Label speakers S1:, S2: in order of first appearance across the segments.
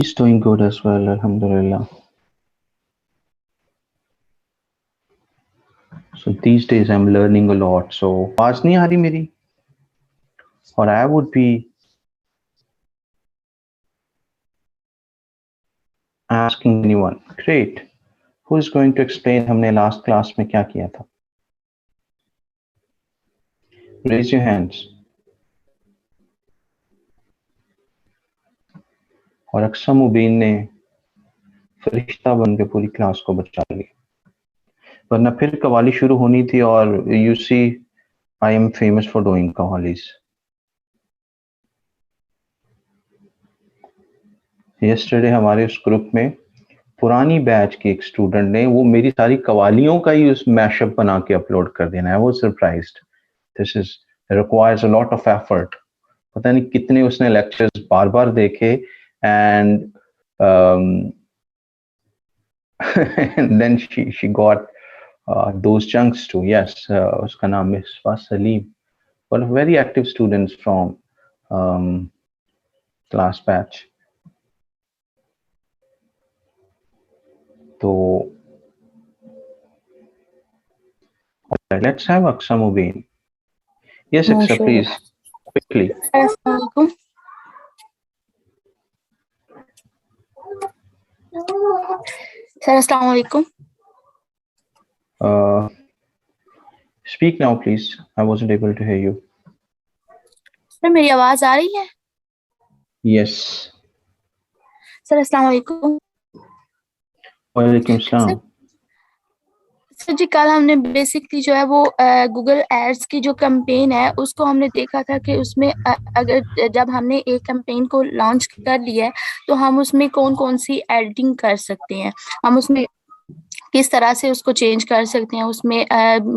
S1: He's doing good as well, Alhamdulillah. So these days I'm learning a lot. So आवाज नहीं आ रही मेरी? Or I would be asking anyone. Great. Who is going to explain हमने last class में क्या किया था? Raise your hands. और अक्सर मुबीन ने फरिश्ता बन के पूरी क्लास को बचा लिया, वरना फिर कवाली शुरू होनी थी और you see I am famous for doing qawwalis. Yesterday हमारे उस ग्रुप में पुरानी बैच की एक स्टूडेंट ने वो मेरी सारी कवालियों का ही उस मैशअप बना के अपलोड कर देना है. वो surprised. This is requires a lot of effort. पता नहीं कितने उसने लेक्चर्स बार बार देखे and then she got those chunks too. Yes, उसका नाम Misbah Salim, one of very active students from class batch. तो let's have Aqsa Mubin. Yes, Aqsa, please, quickly.
S2: Assalamualaikum. Sir, Assalamualaikum.
S1: Speak now, please. I wasn't able to hear you.
S2: Sir मेरी आवाज आ रही है?
S1: Yes.
S2: Sir अस्सलामुअलैकुम.
S1: वालेकुम सलाम.
S2: Sir जी कल हमने बेसिकली जो है वो गूगल एड्स की जो कैंपेन है उसको हमने देखा था कि उसमें अगर जब हमने एक कैंपेन को लॉन्च कर लिया है तो हम उसमें कौन कौन सी एडिटिंग कर सकते हैं, हम उसमें किस तरह से उसको चेंज कर सकते हैं. उसमें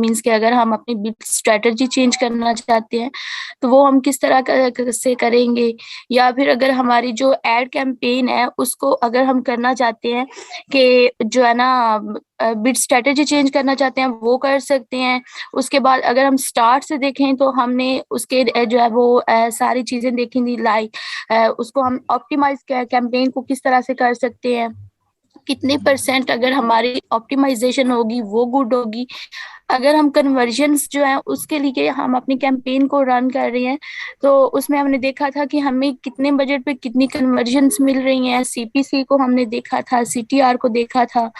S2: मींस कि अगर हम अपनी बिल स्ट्रेटजी चेंज करना चाहते हैं तो वो हम किस तरह से करेंगे, या फिर अगर हमारी जो एड कैंपेन है उसको अगर हम करना चाहते हैं कि जो है ना बिड स्ट्रेटजी चेंज करना चाहते हैं वो कर सकते हैं. उसके बाद अगर हम स्टार्ट से देखें तो हमने उसके जो है वो सारी चीजें देखी थी, लाइक उसको हम ऑप्टिमाइज कैंपेन को किस तरह से कर सकते हैं, कितने % अगर हमारी ऑप्टिमाइजेशन होगी वो गुड होगी. अगर हम कन्वर्जन्स जो है उसके लिए हम अपनी कैंपेन को रन कर रहे हैं तो उसमें हमने देखा था कि हमें कितने बजट पे कितनी कन्वर्जन्स मिल रही हैं. सीपीसी को हमने देखा था, सीटीआर को देखा था.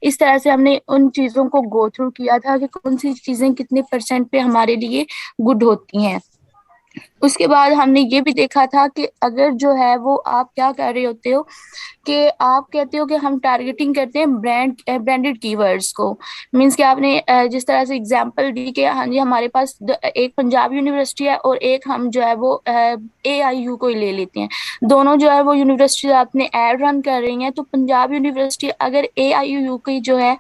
S2: इस तरह से हमने उन चीजों को गो थ्रू किया था कि कौन सी चीजें कितने % पे हमारे लिए गुड होती हैं. उसके बाद हमने ये भी देखा था कि अगर जो है वो आप क्या कर रहे होते हो कि आप कहते हो कि हम टारगेटिंग करते हैं ब्रांडेड कीवर्ड्स को. मींस कि आपने जिस तरह से एग्जांपल दी कि हाँ जी हमारे पास एक पंजाब यूनिवर्सिटी है और एक हम जो है वो AIU को ही ले लेते हैं. दोनों जो है वो यूनिवर्सिटी आपने एड रन कर रही हैं तो पंजाब यूनिवर्सिटी अगर AIU की जो है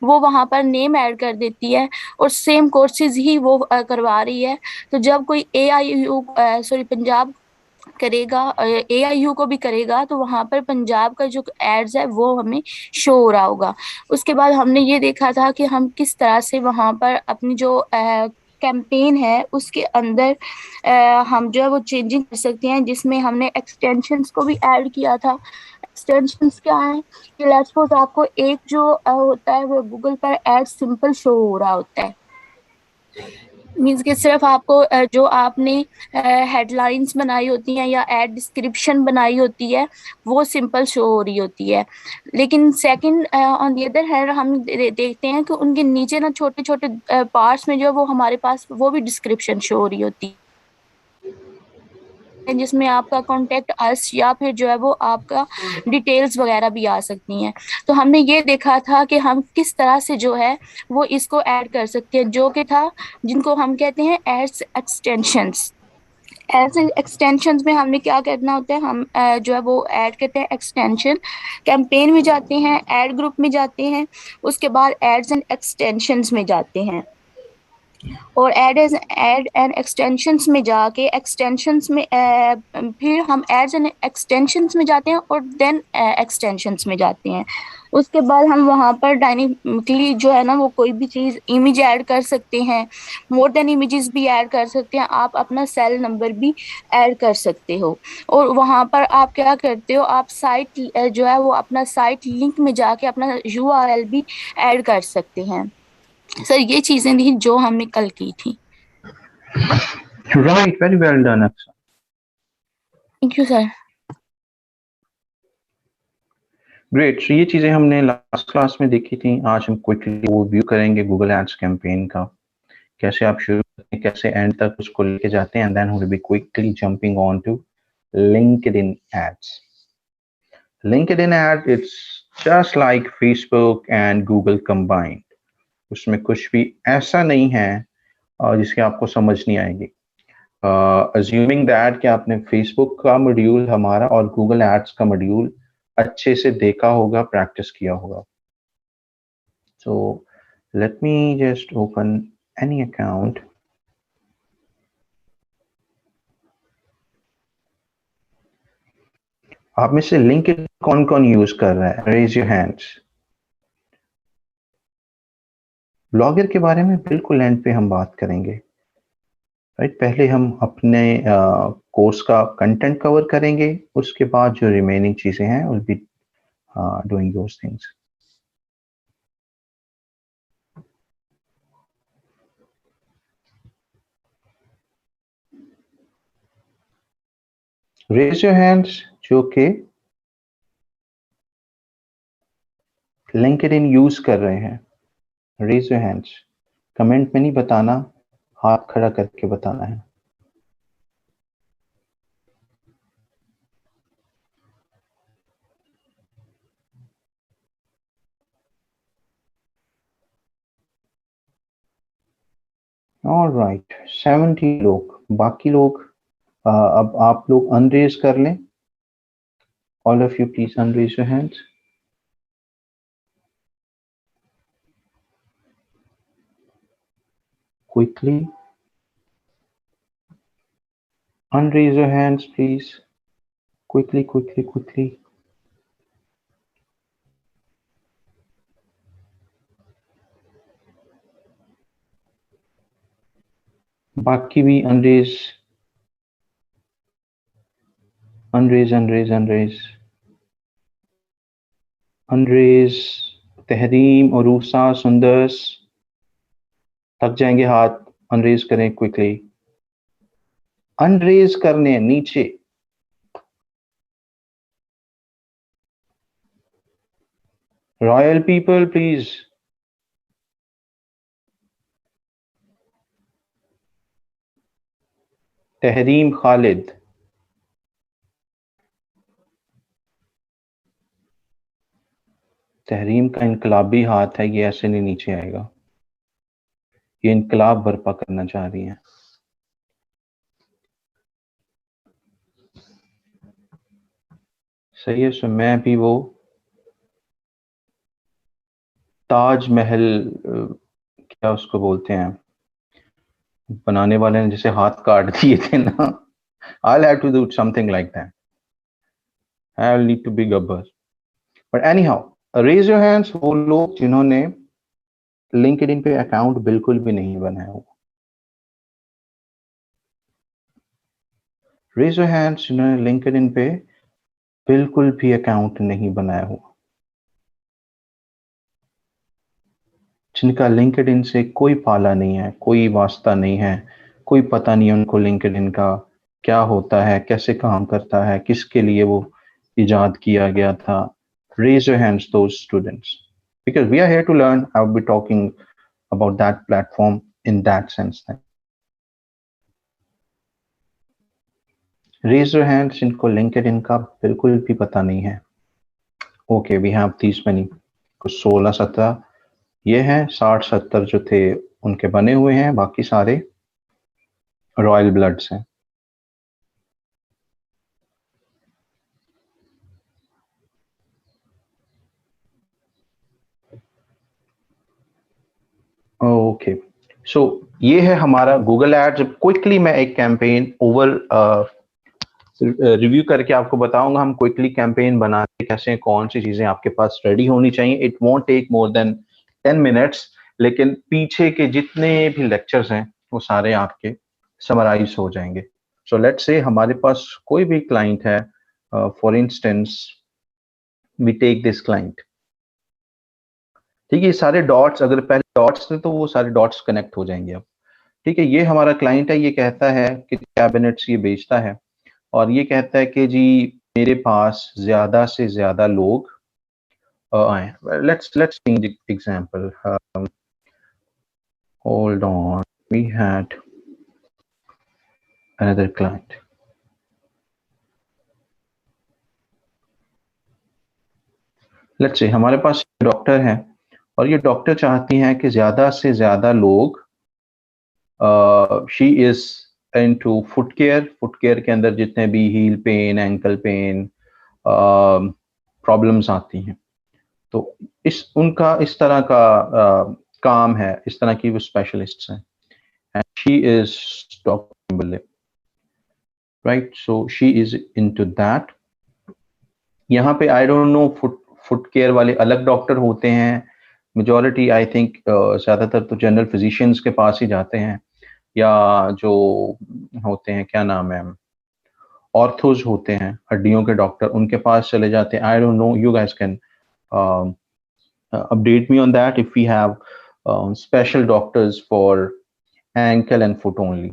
S2: वो वहाँ पर नेम ऐड कर देती है और सेम कोर्सेज ही वो करवा रही है, तो जब कोई AIU पंजाब करेगा AIU को भी करेगा तो वहां पर पंजाब का जो एड्स है वो हमें शो हो रहा होगा. उसके बाद हमने ये देखा था कि हम किस तरह से वहां पर अपनी जो कैंपेन है उसके अंदर हम जो है वो चेंजिंग कर सकते हैं, जिसमें हमने एक्सटेंशंस को भी ऐड किया था. एक्सटेंशंस क्या है कि लेट्स सपोज आपको एक जो होता है वो गूगल पर एड सिंपल शो हो रहा होता है. मीन्स कि सिर्फ आपको जो आपने हेडलाइंस बनाई होती हैं या एड डिस्क्रिप्शन बनाई होती है वो सिंपल शो हो रही होती है. लेकिन second on the other hand हम देखते हैं कि उनके नीचे ना छोटे छोटे पार्ट्स में जो वो हमारे पास वो भी डिस्क्रिप्शन शो हो रही होती है, जिसमें आपका कॉन्टेक्ट अस या फिर जो है वो आपका डिटेल्स वगैरह भी आ सकती हैं. तो हमने ये देखा था कि हम किस तरह से जो है वो इसको ऐड कर सकते हैं, जो कि था जिनको हम कहते हैं एड्स एक्सटेंशंस. एड्स एक्सटेंशंस में हमने क्या करना होता है, हम जो है वो ऐड करते हैं एक्सटेंशन, कैंपेन में जाते हैं, ऐड ग्रुप में जाते हैं, उसके बाद एड्स एंड एक्सटेंशंस में जाते हैं और एड एंड एक्सटेंशंस में जाके एक्सटेंशंस में फिर हम एड्स एंड एक्सटेंशंस में जाते हैं और देन एक्सटेंशंस में जाते हैं. उसके बाद हम वहां पर डायनेमिकली जो है ना वो कोई भी चीज इमेज ऐड कर सकते हैं, मोर देन इमेजेस भी ऐड कर सकते हैं, आप अपना सेल नंबर भी ऐड कर सकते हो। और वहां पर आप क्या करते हो, आप साइट जो है वो अपना साइट लिंक में जाके अपना यूआरएल भी ऐड कर सकते हैं। सर ये चीजें थी जो हमने कल की थी।
S1: राइट, वेरी वेल डन अक्सर।
S2: Thank you sir.
S1: ग्रेट। सो ये चीजें हमने लास्ट क्लास में देखी थी, आज हम क्विकली वो व्यू करेंगे गूगल एड्स कैंपेन का, कैसे आप शुरू करते हैं, कैसे एंड तक उसको लेके जाते हैं, and then will be quickly jumping on to LinkedIn ads. LinkedIn ad, it's just like Facebook and Google combined. उसमें कुछ भी ऐसा नहीं है जिसके आपको समझ नहीं आएगी। अज्यूमिंग दैट कि आपने फेसबुक का मॉड्यूल हमारा और गूगल एड्स का मॉड्यूल अच्छे से देखा होगा, प्रैक्टिस किया होगा। So let me just open any account. आप में से लिंक्डइन कौन कौन यूज कर रहा है? Raise your hands. ब्लॉगर के बारे में बिल्कुल एंड पे हम बात करेंगे, राइट। पहले हम अपने कोर्स का कंटेंट कवर करेंगे, उसके बाद जो रिमेनिंग चीजें हैं will be doing those things. Raise your hands जो कि लिंक्डइन यूज कर रहे हैं, रेज योर हैंड्स। कमेंट में नहीं बताना, हाथ खड़ा करके बताना है। ऑलराइट, 70 लोग। बाकी लोग अब आप लोग अनरेज कर लें। All of you please unraise your hands. Quickly unraise your hands please, quickly. बाकी भी unraise। तहरीम, उरूसा, सुंदर्स, थक जाएंगे हाथ। अनरेज करें क्विकली, अनरेज करने नीचे। Royal people please. Tahreem Khalid, Tahreem का इनकलाबी हाथ है, ये ऐसे नहीं नीचे आएगा, ये इनकलाब बर्पा करना चाह रही है। सही है। सो मैं भी वो ताजमहल, क्या उसको बोलते हैं, बनाने वाले ने जैसे हाथ काट दिए थे ना, I'll have to do something like that. I'll need to be gabbar. But anyhow, raise your hands वो लोग जिन्होंने लिंक्डइन पे अकाउंट बिल्कुल भी नहीं बनाया हुआ। रेज योर हैंड्स जिन्होंने लिंक्डइन पे बिल्कुल भी अकाउंट नहीं बनाया हुआ, जिनका लिंक्डइन से कोई पाला नहीं है, कोई वास्ता नहीं है, कोई पता नहीं उनको लिंक्डइन का क्या होता है, कैसे काम करता है, किसके लिए वो इजाद किया गया था। Raise your hands those students, because we are here to learn. I will be talking about that platform in that sense then. Raise your hands जिनको लिंक्डइन का बिल्कुल भी पता नहीं है। Okay, we have these many, कुछ 16-17 ये हैं, 60-70 जो थे उनके बने हुए हैं, बाकी सारे रॉयल ब्लड्स हैं। ओके, सो ये है हमारा गूगल एड्स। क्विकली मैं एक कैंपेन ओवर रिव्यू करके आपको बताऊंगा हम क्विकली कैंपेन बनाते कैसे कौन सी चीजें आपके पास रेडी होनी चाहिए. It won't take more than 10 minutes, लेकिन पीछे के जितने भी लेक्चर्स हैं वो सारे आपके समराइज हो जाएंगे. सो लेट्स से हमारे पास कोई भी क्लाइंट है, for instance we take this client. ठीक है, ये सारे डॉट्स, अगर पहले डॉट्स थे तो वो सारे डॉट्स कनेक्ट हो जाएंगे अब. ठीक है, ये हमारा क्लाइंट है, ये कहता है कि कैबिनेट्स ये बेचता है और ये कहता है कि जी मेरे पास ज्यादा से ज्यादा लोग आए. Let's change example. Hold on, we had another client. Let's say हमारे पास डॉक्टर है और ये डॉक्टर चाहती हैं कि ज्यादा से ज्यादा लोग, she is into foot care के अंदर जितने भी heel pain, ankle pain problems आती हैं, तो उनका इस तरह का काम है, इस तरह की वो स्पेशलिस्ट्स हैं. And she is doctor Kimberly, right. So she is into that. यहाँ पे I don't know foot care वाले अलग डॉक्टर होते हैं. मेजॉरिटी आई थिंक ज्यादातर तो जनरल फिजिशियंस के पास ही जाते हैं, या जो होते हैं, क्या नाम है, ऑर्थोज होते हैं, हड्डियों के डॉक्टर, उनके पास चले जाते हैं. I don't know, you guys can update me on that if we have special doctors for ankle and foot only,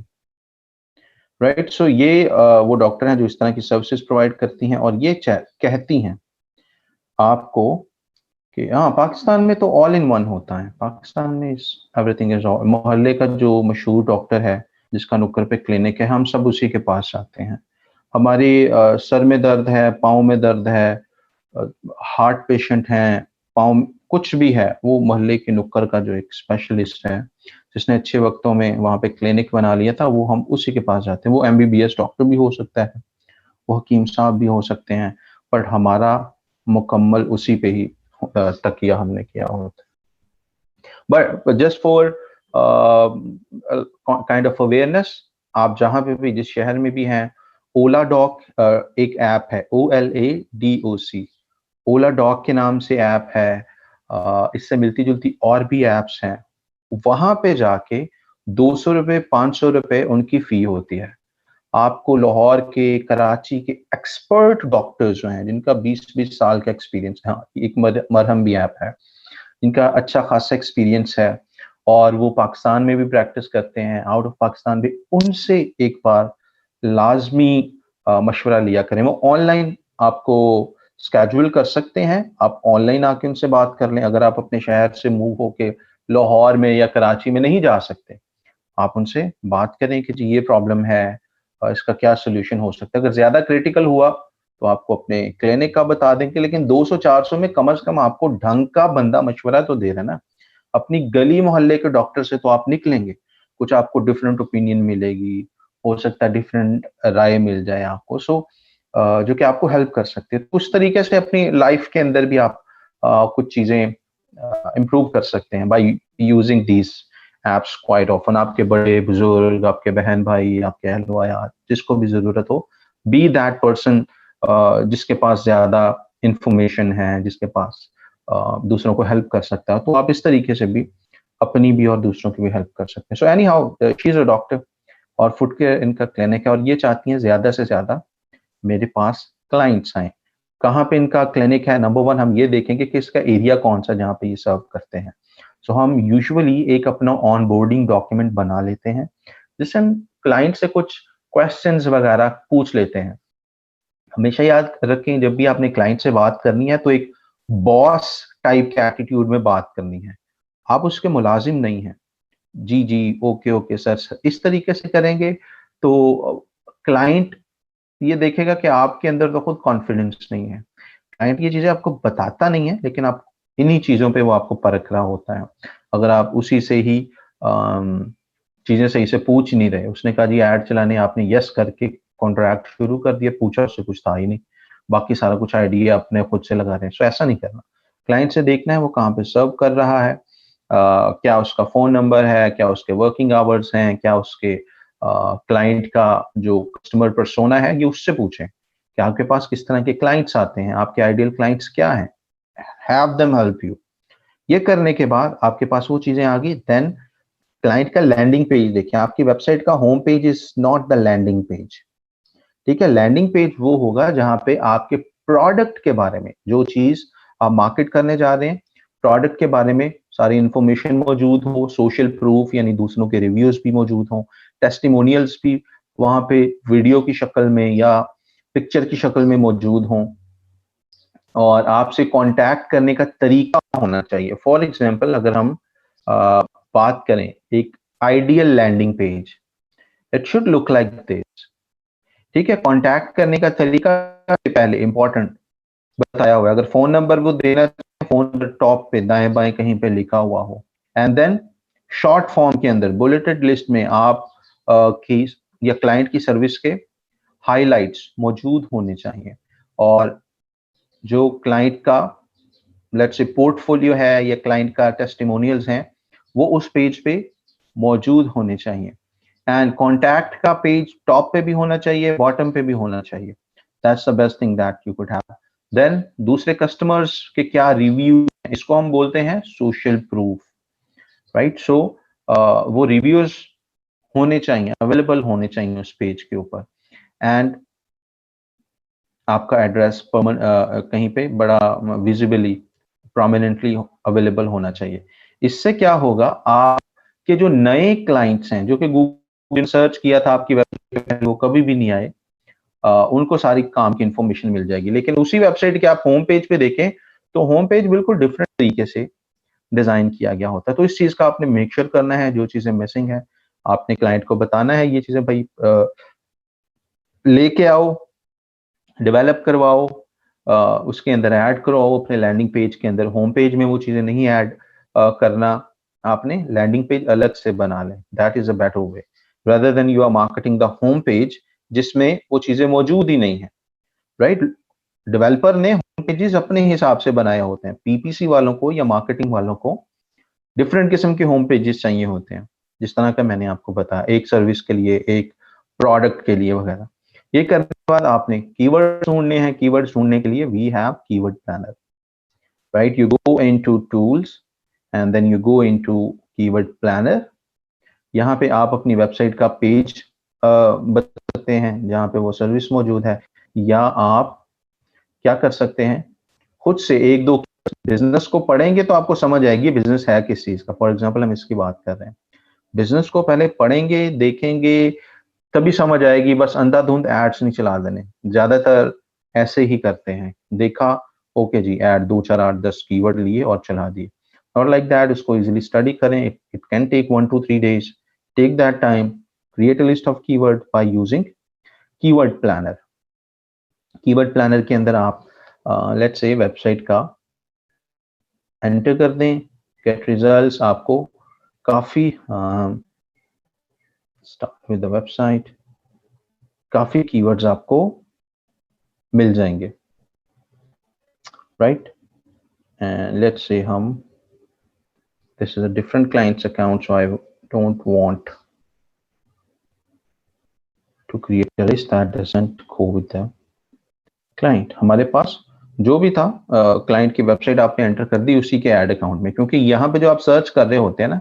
S1: right. So ये वो डॉक्टर हैं जो इस तरह की सर्विसेज प्रोवाइड करती हैं और ये कहती हैं आपको कि हाँ, पाकिस्तान में तो ऑल इन वन होता है. पाकिस्तान में एवरीथिंग इज ऑल. मोहल्ले का जो मशहूर डॉक्टर है जिसका नुक्कर पे क्लिनिक है, हम सब उसी के पास जाते हैं. हमारी सर में दर्द है, पाँव में दर्द है, हार्ट पेशेंट हैं, पाँव कुछ भी है, वो मोहल्ले के नुक्कर का जो एक स्पेशलिस्ट है जिसने अच्छे वक्तों में वहाँ पे क्लिनिक बना लिया था, वो हम उसी के पास जाते हैं. वो MBBS डॉक्टर भी हो सकता है, वो हकीम साहब भी हो सकते हैं, बट हमारा मुकम्मल उसी पे ही तकिया हमने किया होता है. But just for kind of awareness, आप जहाँ पे भी, जिस शहर में भी हैं, ओला डॉक एक ऐप है, OLADOC, ओला डॉग के नाम से ऐप है. इससे मिलती जुलती और भी ऐप्स हैं. वहां पे जाके 200 रुपए, 500 रुपए उनकी फी होती है. आपको लाहौर के, कराची के एक्सपर्ट डॉक्टर्स जो हैं, जिनका 20-20 साल का एक्सपीरियंस है, एक मरहम भी ऐप है, जिनका अच्छा खासा एक्सपीरियंस है और वो पाकिस्तान में भी प्रैक्टिस करते हैं, आउट ऑफ पाकिस्तान भी, उनसे एक बार लाजमी मशवरा लिया करें. वो ऑनलाइन आपको स्केड्यूल कर सकते हैं, आप ऑनलाइन आके उनसे बात कर लें. अगर आप अपने शहर से मूव होके लाहौर में या कराची में नहीं जा सकते, आप उनसे बात करें कि जी ये प्रॉब्लम है और इसका क्या सोल्यूशन हो सकता है. अगर ज्यादा क्रिटिकल हुआ तो आपको अपने क्लिनिक का बता देंगे, लेकिन 200-400 में कम से कम आपको ढंग का बंदा मशवरा तो दे रहा है ना. अपनी गली मोहल्ले के डॉक्टर से तो आप निकलेंगे, कुछ आपको डिफरेंट ओपिनियन मिलेगी, हो सकता है डिफरेंट राय मिल जाए आपको, सो जो कि आपको हेल्प कर सकती है. तो उस तरीके से अपनी लाइफ के अंदर भी आप कुछ चीजें इम्प्रूव कर सकते हैं by using these apps quite often. आपके बड़े बुजुर्ग, आपके बहन भाई, आपके अहलवायात, जिसको भी जरूरत हो, बी दैट पर्सन जिसके पास ज्यादा इंफॉर्मेशन है, जिसके पास दूसरों को हेल्प कर सकता है, तो आप इस तरीके से भी अपनी भी और दूसरों की भी हेल्प कर सकते हैं. So any how, she is a doctor और फुट केयर इनका क्लिनिक है और ये चाहती हैं ज्यादा से ज्यादा मेरे पास क्लाइंट्स आए. कहाँ पे इनका क्लिनिक है, नंबर 1 हम ये देखेंगे कि इसका एरिया कौन सा जहाँ पे ये सर्व करते हैं. सो हम यूजुअली एक अपना ऑन बोर्डिंग डॉक्यूमेंट बना लेते हैं जिससे हम क्लाइंट से कुछ क्वेश्चंस वगैरह पूछ लेते हैं. हमेशा याद रखें, जब भी आपने क्लाइंट से बात करनी है तो एक बॉस टाइप के एटीट्यूड में बात करनी है. आप उसके मुलाजिम नहीं हैं. जी जी, ओके ओके सर, इस तरीके से करेंगे तो क्लाइंट ये देखेगा कि आपके अंदर तो खुद कॉन्फिडेंस नहीं है. क्लाइंट ये चीजें आपको बताता नहीं है, लेकिन आप इन्हीं चीजों पे वो आपको परख रहा होता है. अगर आप उसी से ही चीजें सही से पूछ नहीं रहे, उसने कहा जी ऐड चलाने, आपने यस करके कॉन्ट्रैक्ट शुरू कर दिया, पूछा उससे कुछ था ही नहीं, बाकी सारा कुछ आइडिया अपने खुद से लगा रहे हैं. सो ऐसा नहीं करना. क्लाइंट से देखना है वो कहाँ पे सर्व कर रहा है, क्या उसका फोन नंबर है, क्या उसके वर्किंग आवर्स हैं, क्या उसके क्लाइंट का जो कस्टमर पर्सोना है, ये उससे पूछें कि आपके पास किस तरह के क्लाइंट्स आते हैं, आपके आइडियल क्लाइंट्स क्या हैं, हैव देम हेल्प यू। ये करने के बाद आपके पास वो चीजें आ गई, देन क्लाइंट का लैंडिंग पेज देखिए, आपकी वेबसाइट का home page is not the landing page, ठीक है। लैंडिंग पेज वो होगा जहां पे आपके प्रोडक्ट के बारे में, जो चीज आप मार्केट करने जा रहे हैं, प्रोडक्ट के बारे में सारी इंफॉर्मेशन मौजूद हो, सोशल प्रूफ यानी दूसरों के रिव्यूज भी मौजूद हो, टेस्टिमोनियल्स भी वहां पे वीडियो की शक्ल में या पिक्चर की शक्ल में मौजूद हों, और आपसे कांटेक्ट करने का तरीका होना चाहिए। फॉर एग्जांपल अगर हम बात करें एक ideal landing page, it should look like this, ठीक है। कांटेक्ट करने का तरीका से पहले इंपॉर्टेंट बताया हुआ है, अगर फोन नंबर वो देना चाहिए, फोन नंबर टॉप पे दाएं बाएं कहीं पे लिखा हुआ हो, एंड देन शॉर्ट फॉर्म के अंदर बुलेटेड लिस्ट में आप की या क्लाइंट की सर्विस के हाइलाइट्स मौजूद होने चाहिए, और जो क्लाइंट का लेट्स से पोर्टफोलियो है या क्लाइंट का टेस्टिमोनियल्स हैं वो उस पेज पे मौजूद होने चाहिए। एंड कॉन्टैक्ट का पेज टॉप पे भी होना चाहिए, बॉटम पे भी होना चाहिए। That's the best thing that you could have. Then दूसरे कस्टमर्स के क्या रिव्यू, इसको हम बोलते हैं सोशल प्रूफ, राइट। सो वो रिव्यूज होने चाहिए, अवेलेबल होने चाहिए उस पेज के ऊपर। एंड आपका एड्रेस कहीं पे बड़ा विजिबली प्रोमिनेंटली अवेलेबल होना चाहिए। इससे क्या होगा, आपके जो नए क्लाइंट्स हैं जो कि गूगल सर्च किया था आपकी वेबसाइट पे, वो कभी भी नहीं आए, उनको सारी काम की इंफॉर्मेशन मिल जाएगी। लेकिन उसी वेबसाइट के आप होम पेज पे देखें तो होम पेज बिल्कुल डिफरेंट तरीके से डिजाइन किया गया होता है। तो इस चीज का आपने मेक श्योर करना है, जो चीजें मिसिंग है आपने क्लाइंट को बताना है, ये चीजें भाई लेके आओ, डेवलप करवाओ, उसके अंदर ऐड करवाओ अपने लैंडिंग पेज के अंदर। होम पेज में वो चीजें नहीं ऐड करना, आपने लैंडिंग पेज अलग से बना लें। That is a better way rather than you are marketing the home page जिसमें वो चीजें मौजूद ही नहीं है, राइट। डेवलपर ने होम पेजेस अपने हिसाब से बनाए होते हैं, पीपीसी वालों को या मार्केटिंग वालों को डिफरेंट किस्म के होम पेजेस चाहिए होते हैं, जिस तरह का मैंने आपको बताया, एक सर्विस के लिए, एक प्रोडक्ट के लिए वगैरह। ये करने के बाद आपने कीवर्ड ढूंढने हैं। कीवर्ड ढूंढने के लिए we have keyword planner, right. You go into tools and then you go into keyword planner. यहाँ पे आप अपनी वेबसाइट का पेज बता सकते हैं जहाँ पे वो सर्विस मौजूद है, या आप क्या कर सकते हैं, खुद से एक दो बिजनेस को पढ़ेंगे तो आपको समझ आएगी बिजनेस है किस चीज का। फॉर एग्जांपल हम इसकी बात कर रहे हैं, बिजनेस को पहले पढ़ेंगे, देखेंगे, तभी समझ आएगी। बस अंधाधुंध एड्स नहीं चला देने, ज्यादातर ऐसे ही करते हैं, देखा ओके जी ऐड 2 4 8 10 कीवर्ड लिए और चला दिए, और लाइक दैट। उसको इजीली स्टडी करें, it can take 1 to 3 days, take that time, create a list of keyword by using keyword planner. Keyword planner के अंदर आप लेट्स से वेबसाइट का एंटर कर दें, गेट रिजल्ट्स, आपको काफी स्टार्ट विद द वेबसाइट, काफी कीवर्ड्स आपको मिल जाएंगे, राइट। एंड लेट्स से हम this is a different client's account, so I don't want to create a list that doesn't go with the client. हमारे पास जो भी था क्लाइंट की वेबसाइट आपने एंटर कर दी उसी के ऐड अकाउंट में, क्योंकि यहाँ पे जो आप सर्च कर रहे होते हैं ना,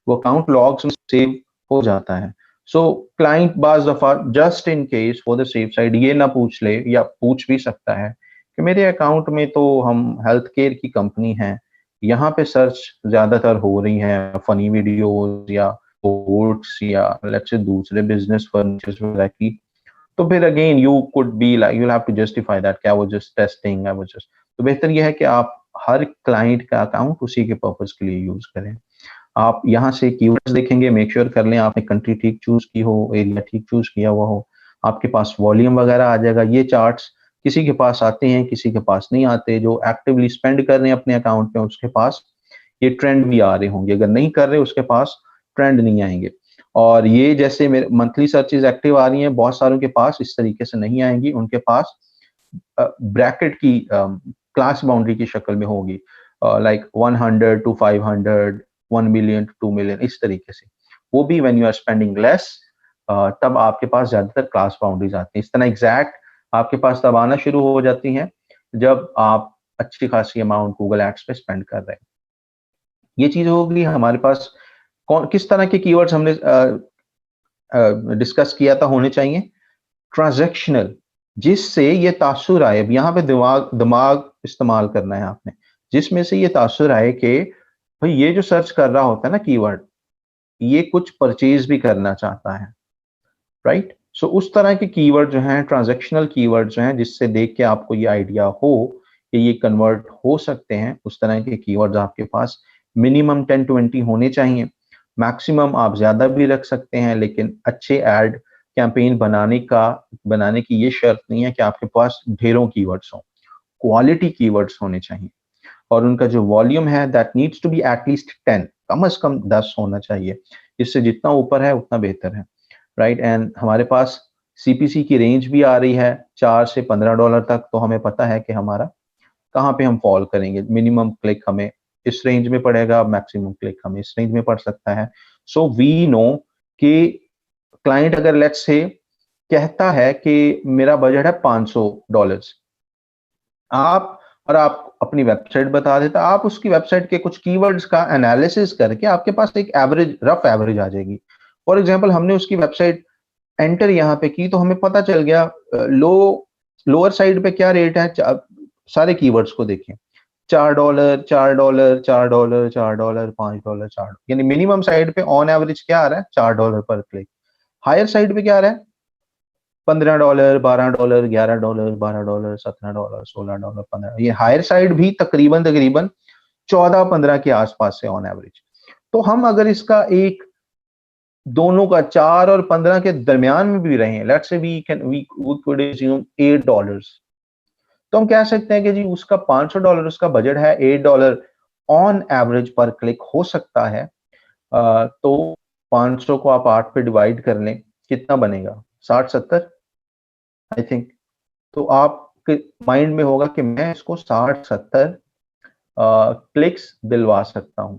S1: वो अकाउंट लॉग्स में सेव हो जाता है। सो क्लाइंट बाज दफा just in case for the safe side ये ना पूछ ले, या पूछ भी सकता है कि मेरे अकाउंट में तो हम हेल्थ केयर की कंपनी है, यहाँ पे सर्च ज्यादातर हो रही है फनी वीडियोस या कोट्स या लेट्स से दूसरे बिजनेस फर्नीचर्स वगैरह की, तो फिर again you could be like you have to justify that क्या वो just testing, I was just. तो बेहतर यह है कि आप हर क्लाइंट का अकाउंट उसी के पर्पस के लिए यूज करें। आप यहाँ से कीवर्ड्स देखेंगे, मेक श्योर कर लें आपने कंट्री ठीक चूज की हो, एरिया ठीक चूज किया हुआ हो, आपके पास वॉल्यूम वगैरह आ जाएगा। ये चार्ट्स किसी के पास आते हैं, किसी के पास नहीं आते। जो एक्टिवली स्पेंड कर रहे हैं अपने अकाउंट में उसके पास ये ट्रेंड भी आ रहे होंगे, अगर नहीं कर रहे उसके पास ट्रेंड नहीं आएंगे। और ये जैसे मेरे मंथली सर्चेज एक्टिव आ रही हैं, बहुत सारों के पास इस तरीके से नहीं आएंगी, उनके पास ब्रैकेट की क्लास बाउंड्री की शक्ल में होगी, like 100 to 500, 1 million to 2 million, इस तरीके से। वो भी when you are spending less, तब आपके पास ज्यादातर क्लास बाउंड्रीज आती हैं। इस तरह एग्जैक्ट आपके पास तब आना शुरू हो जाती हैं जब आप अच्छी खासी अमाउंट गूगल एड्स पे स्पेंड कर रहे हैं। ये चीज होगी हमारे पास। कौन किस तरह के कीवर्ड्स हमने डिस्कस किया था होने चाहिए? ट्रांजैक्शनल, जिससे ये तासुर आए, अब यहाँ पे दिमाग दिमाग इस्तेमाल करना है आपने, जिसमें से ये तासुर आए कि भाई ये जो सर्च कर रहा होता है ना कीवर्ड, ये कुछ परचेज भी करना चाहता है, राइट? सो उस तरह के कीवर्ड जो हैं, ट्रांजैक्शनल कीवर्ड जो हैं, जिससे देख के आपको ये आइडिया हो कि ये कन्वर्ट हो सकते हैं, उस तरह के कीवर्ड्स आपके पास मिनिमम 10-20 होने चाहिए। मैक्सिमम आप ज्यादा भी रख सकते हैं, लेकिन अच्छे एड कैंपेन बनाने की ये शर्त नहीं है कि आपके पास ढेरों कीवर्ड्स हों, क्वालिटी कीवर्ड्स होने चाहिए। और उनका जो वॉल्यूम है that needs to be at least 10, कम से कम 10 होना चाहिए। इससे जितना ऊपर है उतना बेहतर है, राइट? एंड हमारे पास सीपीसी की रेंज भी आ रही है $4 से $15 तक, तो हमें पता है कि हमारा कहाँ पे हम फॉल करेंगे। मिनिमम क्लिक हमें इस रेंज में पड़ेगा, मैक्सिमम क्लिक हमें इस रेंज में पड़ सकता है। सो वी नो कि क्लाइंट अगर लेट्स से कहता है कि मेरा बजट है $500, आप अपनी वेबसाइट बता देता, आप उसकी वेबसाइट के कुछ कीवर्ड्स का एनालिसिस करके आपके पास एक एवरेज, रफ एवरेज आ जाएगी। फॉर एग्जांपल हमने उसकी वेबसाइट एंटर यहाँ पे की तो हमें पता चल गया लोअर साइड पे क्या रेट है। सारे कीवर्ड्स को देखें, $4, $4, $4, $4, $5, $4, यानी मिनिमम साइड पे ऑन एवरेज क्या आ रहा है? $4 पर क्लिक। हायर साइड पे क्या आ रहा है? $15, $12, $11, $12, $17, $16, $15। ये हायर साइड भी तकरीबन तकरीबन 14-15 के आसपास से ऑन एवरेज। तो हम अगर इसका एक दोनों का 4 और 15 के दरमियान में भी रहे, let's say we could assume $8, तो हम कह सकते हैं कि जी उसका $500 उसका बजट है, $8 ऑन एवरेज पर क्लिक हो सकता है। तो 500 को आप 8 पे डिवाइड कर लें, कितना बनेगा? 60-70 आई थिंक। तो आपके माइंड में होगा कि मैं इसको 60-70 क्लिक्स दिलवा सकता हूं।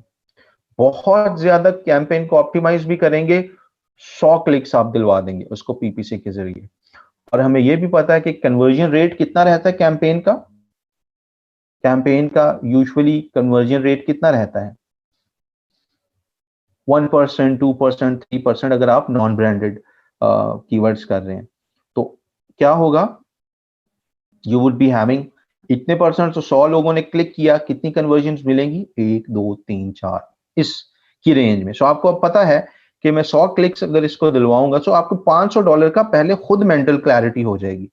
S1: बहुत ज्यादा कैंपेन को ऑप्टिमाइज भी करेंगे, 100 क्लिक्स आप दिलवा देंगे उसको पीपीसी के जरिए। और हमें यह भी पता है कि कन्वर्जन रेट कितना रहता है कैंपेन का यूजुअली कन्वर्जन रेट कितना रहता है? 1%, 2%, 3% अगर आप नॉन ब्रांडेड कीवर्ड्स कर रहे हैं। तो क्या होगा? यू वुड बी हैविंग इतने परसेंट, तो 100 लोगों ने क्लिक किया, कितनी कन्वर्जन मिलेंगी? 1, 2, 3, 4 इस की रेंज में। सो आपको अब पता है कि मैं 100 क्लिक्स अगर इसको दिलवाऊंगा तो आपको $500 का पहले खुद मेंटल क्लैरिटी हो जाएगी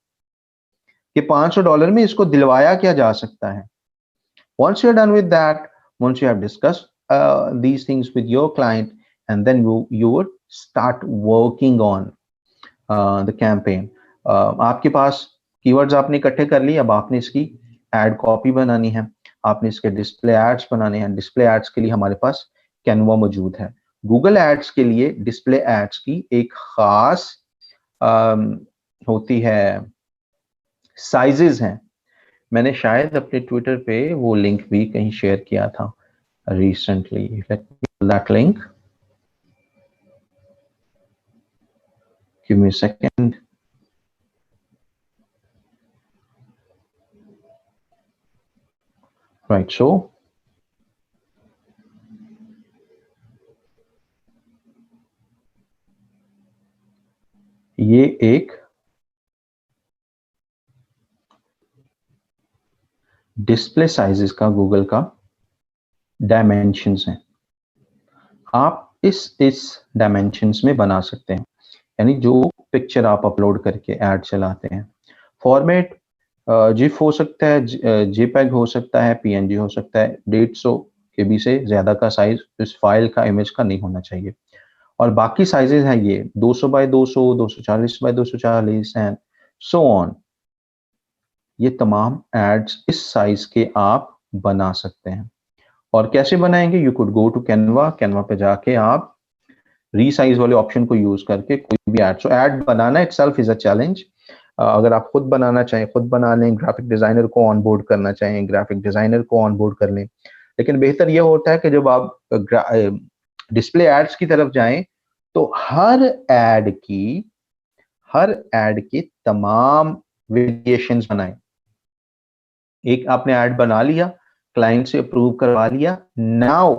S1: कि $500 में इसको दिलवाया क्या जा सकता है। Once you're done with that, once you have discussed these things with your client, and then you would start working on the campaign. आपके पास कीवर्ड्स आपने इकट्ठे कर ली, अब आपने इसकी एड कॉपी बनानी है, आपने इसके डिस्प्ले एड्स बनाने हैं। डिस्प्ले एड्स के लिए हमारे पास कैनवा मौजूद है। गूगल एड्स के लिए डिस्प्ले एड्स की एक खास होती है, साइजेस हैं। मैंने शायद अपने ट्विटर पे वो लिंक भी कहीं शेयर किया था recently. Let me pull that link, give me a second. Right, so ये एक डिस्प्ले साइजेस का गूगल का डायमेंशंस है। आप इस डायमेंशंस में बना सकते हैं, यानी जो पिक्चर आप अपलोड करके ऐड चलाते हैं। फॉर्मेट जिफ हो सकता है, जेपीईजी हो सकता है, पीएनजी हो सकता है। 150 केबी से ज्यादा का साइज इस फाइल का, इमेज का नहीं होना चाहिए। और बाकी साइजेस हैं ये 200 by 200, 240 by 240 and so on. ये तमाम एड्स इस साइज के आप बना सकते हैं। और कैसे बनाएंगे? You could go to Canva पे जाके आप रीसाइज वाले ऑप्शन को यूज करके कोई भी एड, सो एड बनाना इटसेल्फ इज अ चैलेंज। अगर आप खुद बनाना चाहें खुद बना लें, ग्राफिक डिजाइनर को ऑनबोर्ड करना चाहें ग्राफिक डिजाइनर को ऑनबोर्ड कर लें। लेकिन बेहतर यह होता है कि जब आप डिस्प्ले एड्स की तरफ जाएं तो हर एड के तमाम वेरिएशंस बनाएं। एक आपने ऐड बना लिया, क्लाइंट से अप्रूव करवा लिया, now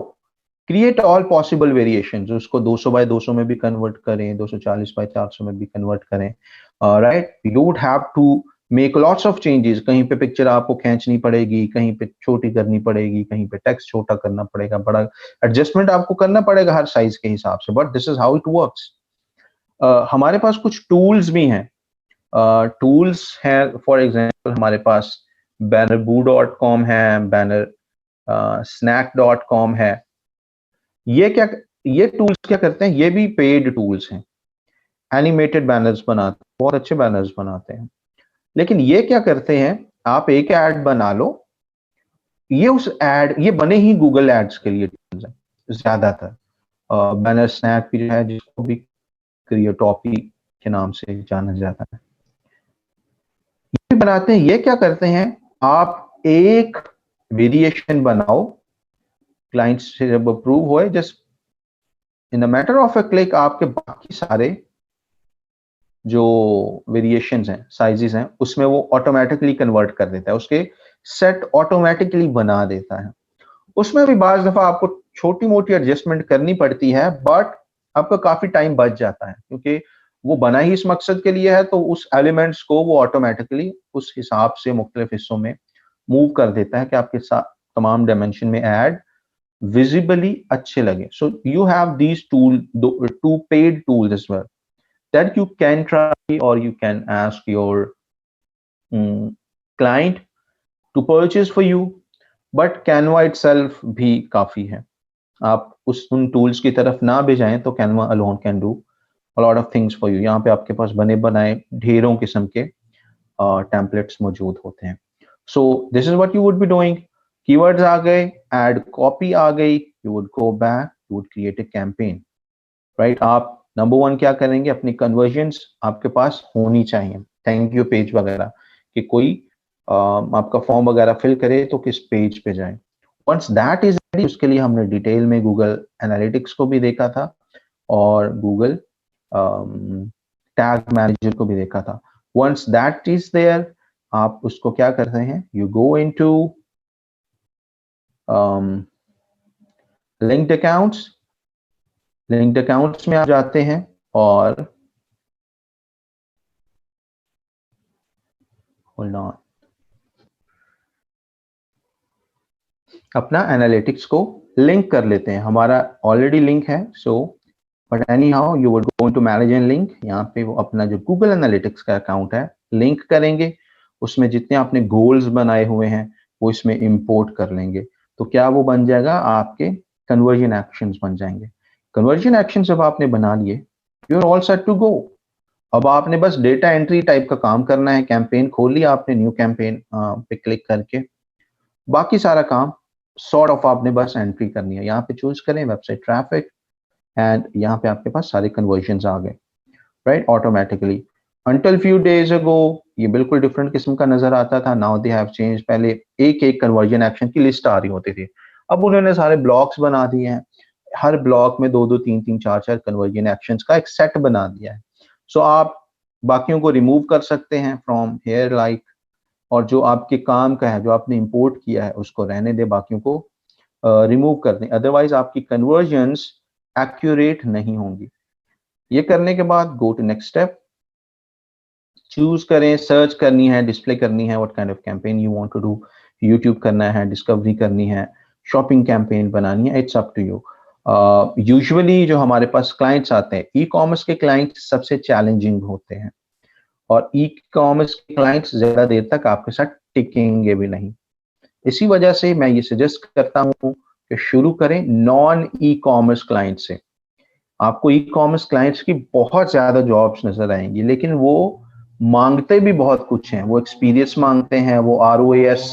S1: create all possible variations, उसको 200 बाय 200 में भी कन्वर्ट करें, 240 बाय 400 में भी कन्वर्ट करें, right. You would have to make lots of changes, कहीं पे पिक्चर आपको खींचनी पड़ेगी, कहीं पे छोटी करनी पड़ेगी, कहीं पे टेक्स्ट छोटा करना पड़ेगा, बड़ा एडजस्टमेंट आपको करना पड़ेगा हर साइज के हिसाब से, but this is how it works. हमारे पास कुछ टूल्स भी हैं, टूल्स हैं, फॉर एग्जांपल हमारे पास bannerboo.com है, बैनर snack.com है। ये टूल्स क्या करते हैं, ये भी पेड टूल्स हैं, एनिमेटेड बैनर्स बनाते हैं, बहुत अच्छे बैनर्स बनाते हैं। लेकिन ये क्या करते हैं, आप एक ऐड बना लो, ये बने ही गूगल एड्स के लिए ज्यादातर। बैनर स्नैक भी जो है, जिसको भी क्रिएटॉपी के नाम से जाना जाता है, ये बनाते हैं। ये क्या करते हैं, आप एक वेरिएशन बनाओ, क्लाइंट से जब अप्रूव होए, just in a matter of a click आपके बाकी सारे जो वेरिएशंस हैं, साइजेस हैं, उसमें वो ऑटोमेटिकली कन्वर्ट कर देता है, उसके सेट ऑटोमेटिकली बना देता है। उसमें भी बाज दफा आपको छोटी मोटी एडजस्टमेंट करनी पड़ती है, बट आपका काफी टाइम बच जाता है, क्योंकि वो बना ही इस मकसद के लिए है, तो उस एलिमेंट्स को वो ऑटोमेटिकली उस हिसाब से मुख्तलिफ हिस्सों में मूव कर देता है कि आपके साथ तमाम डायमेंशन में ऐड विजिबली अच्छे लगे। So you have these two paid tools as well that you can try, or you can ask your client to purchase for you, but Canva itself भी काफी है। आप उन टूल्स की तरफ ना भी जाएं तो Canva alone can do a lot of things for you। यहाँ पे आपके पास बने बनाए ढेरों किस्म के टेम्पलेट्स मौजूद होते हैं। So this is what you would be doing. Keywords आ गए, एड कॉपी आ गई, you would go back, you would create a campaign, right. आप नंबर 1 क्या करेंगे, अपनी कन्वर्जन्स आपके पास होनी चाहिए, थैंक यू पेज वगैरह, कि कोई आपका फॉर्म वगैरह फिल करे तो किस पेज पे जाए। वंस दैट इज रेडी, उसके लिए हमने डिटेल में गूगल एनालिटिक्स को भी देखा था और गूगल टैग मैनेजर को भी देखा था। वंस दैट इज देयर, आप उसको क्या करते हैं, you go into linked accounts. Linked accounts में आप जाते हैं और होल्ड ऑन, अपना एनालिटिक्स को लिंक कर लेते हैं। हमारा ऑलरेडी लिंक है, so but anyhow you would go to manage and link. यहाँ पे वो अपना जो गूगल एनालिटिक्स का अकाउंट है लिंक करेंगे, उसमें जितने आपने गोल्स बनाए हुए हैं वो इसमें इंपोर्ट कर लेंगे, तो क्या वो बन जाएगा, आपके कन्वर्जन एक्शंस बन जाएंगे। कन्वर्जन एक्शन जब आपने बना लिए, you are all set to go. अब आपने बस डेटा एंट्री टाइप का काम करना है, कैंपेन खोल लिया आपने, न्यू कैंपेन पे क्लिक करके, बाकी सारा काम सॉर्ट ऑफ आपने बस एंट्री करनी है। यहाँ पे चूज करें वेबसाइट ट्रैफिक, एंड यहाँ पे आपके पास सारे कन्वर्जन आ गए, right, automatically. Until few days ago ये बिल्कुल डिफरेंट किस्म का नजर आता था, नाउ दे हैव चेंज। पहले एक एक कन्वर्जन एक्शन की लिस्ट आ रही होती थी, अब उन्होंने सारे ब्लॉक्स बना दिए हैं, हर ब्लॉक में 2 2 3 3 4 4 कन्वर्जन एक्शंस का एक सेट बना दिया है। सो आप बाकियों को रिमूव कर सकते हैं फ्रॉम हेयर लाइक, और जो आपके काम का है, जो आपने इंपोर्ट किया है, उसको रहने दे, बाकियों को रिमूव कर दें, अदरवाइज आपकी कन्वर्जन्स एक्यूरेट नहीं होंगी। ये करने के बाद go to next step, choose करें, सर्च करनी है, डिस्प्ले करनी है, what kind of campaign you want to do, YouTube करना है, डिस्कवरी करनी है, शॉपिंग कैंपेन बनानी है, it's up to you. Usually जो हमारे पास क्लाइंट्स आते हैं, ई कॉमर्स के क्लाइंट्स सबसे चैलेंजिंग होते हैं, और ई कॉमर्स के क्लाइंट्स ज्यादा देर तक आपके साथ टिकेंगे भी नहीं। इसी वजह से मैं ये सजेस्ट करता हूं कि शुरू करें नॉन ई कॉमर्स क्लाइंट से। आपको ई कॉमर्स क्लाइंट्स की बहुत ज्यादा जॉब्स नजर आएंगी, लेकिन वो मांगते भी बहुत कुछ हैं। वो एक्सपीरियंस मांगते हैं, वो ROAS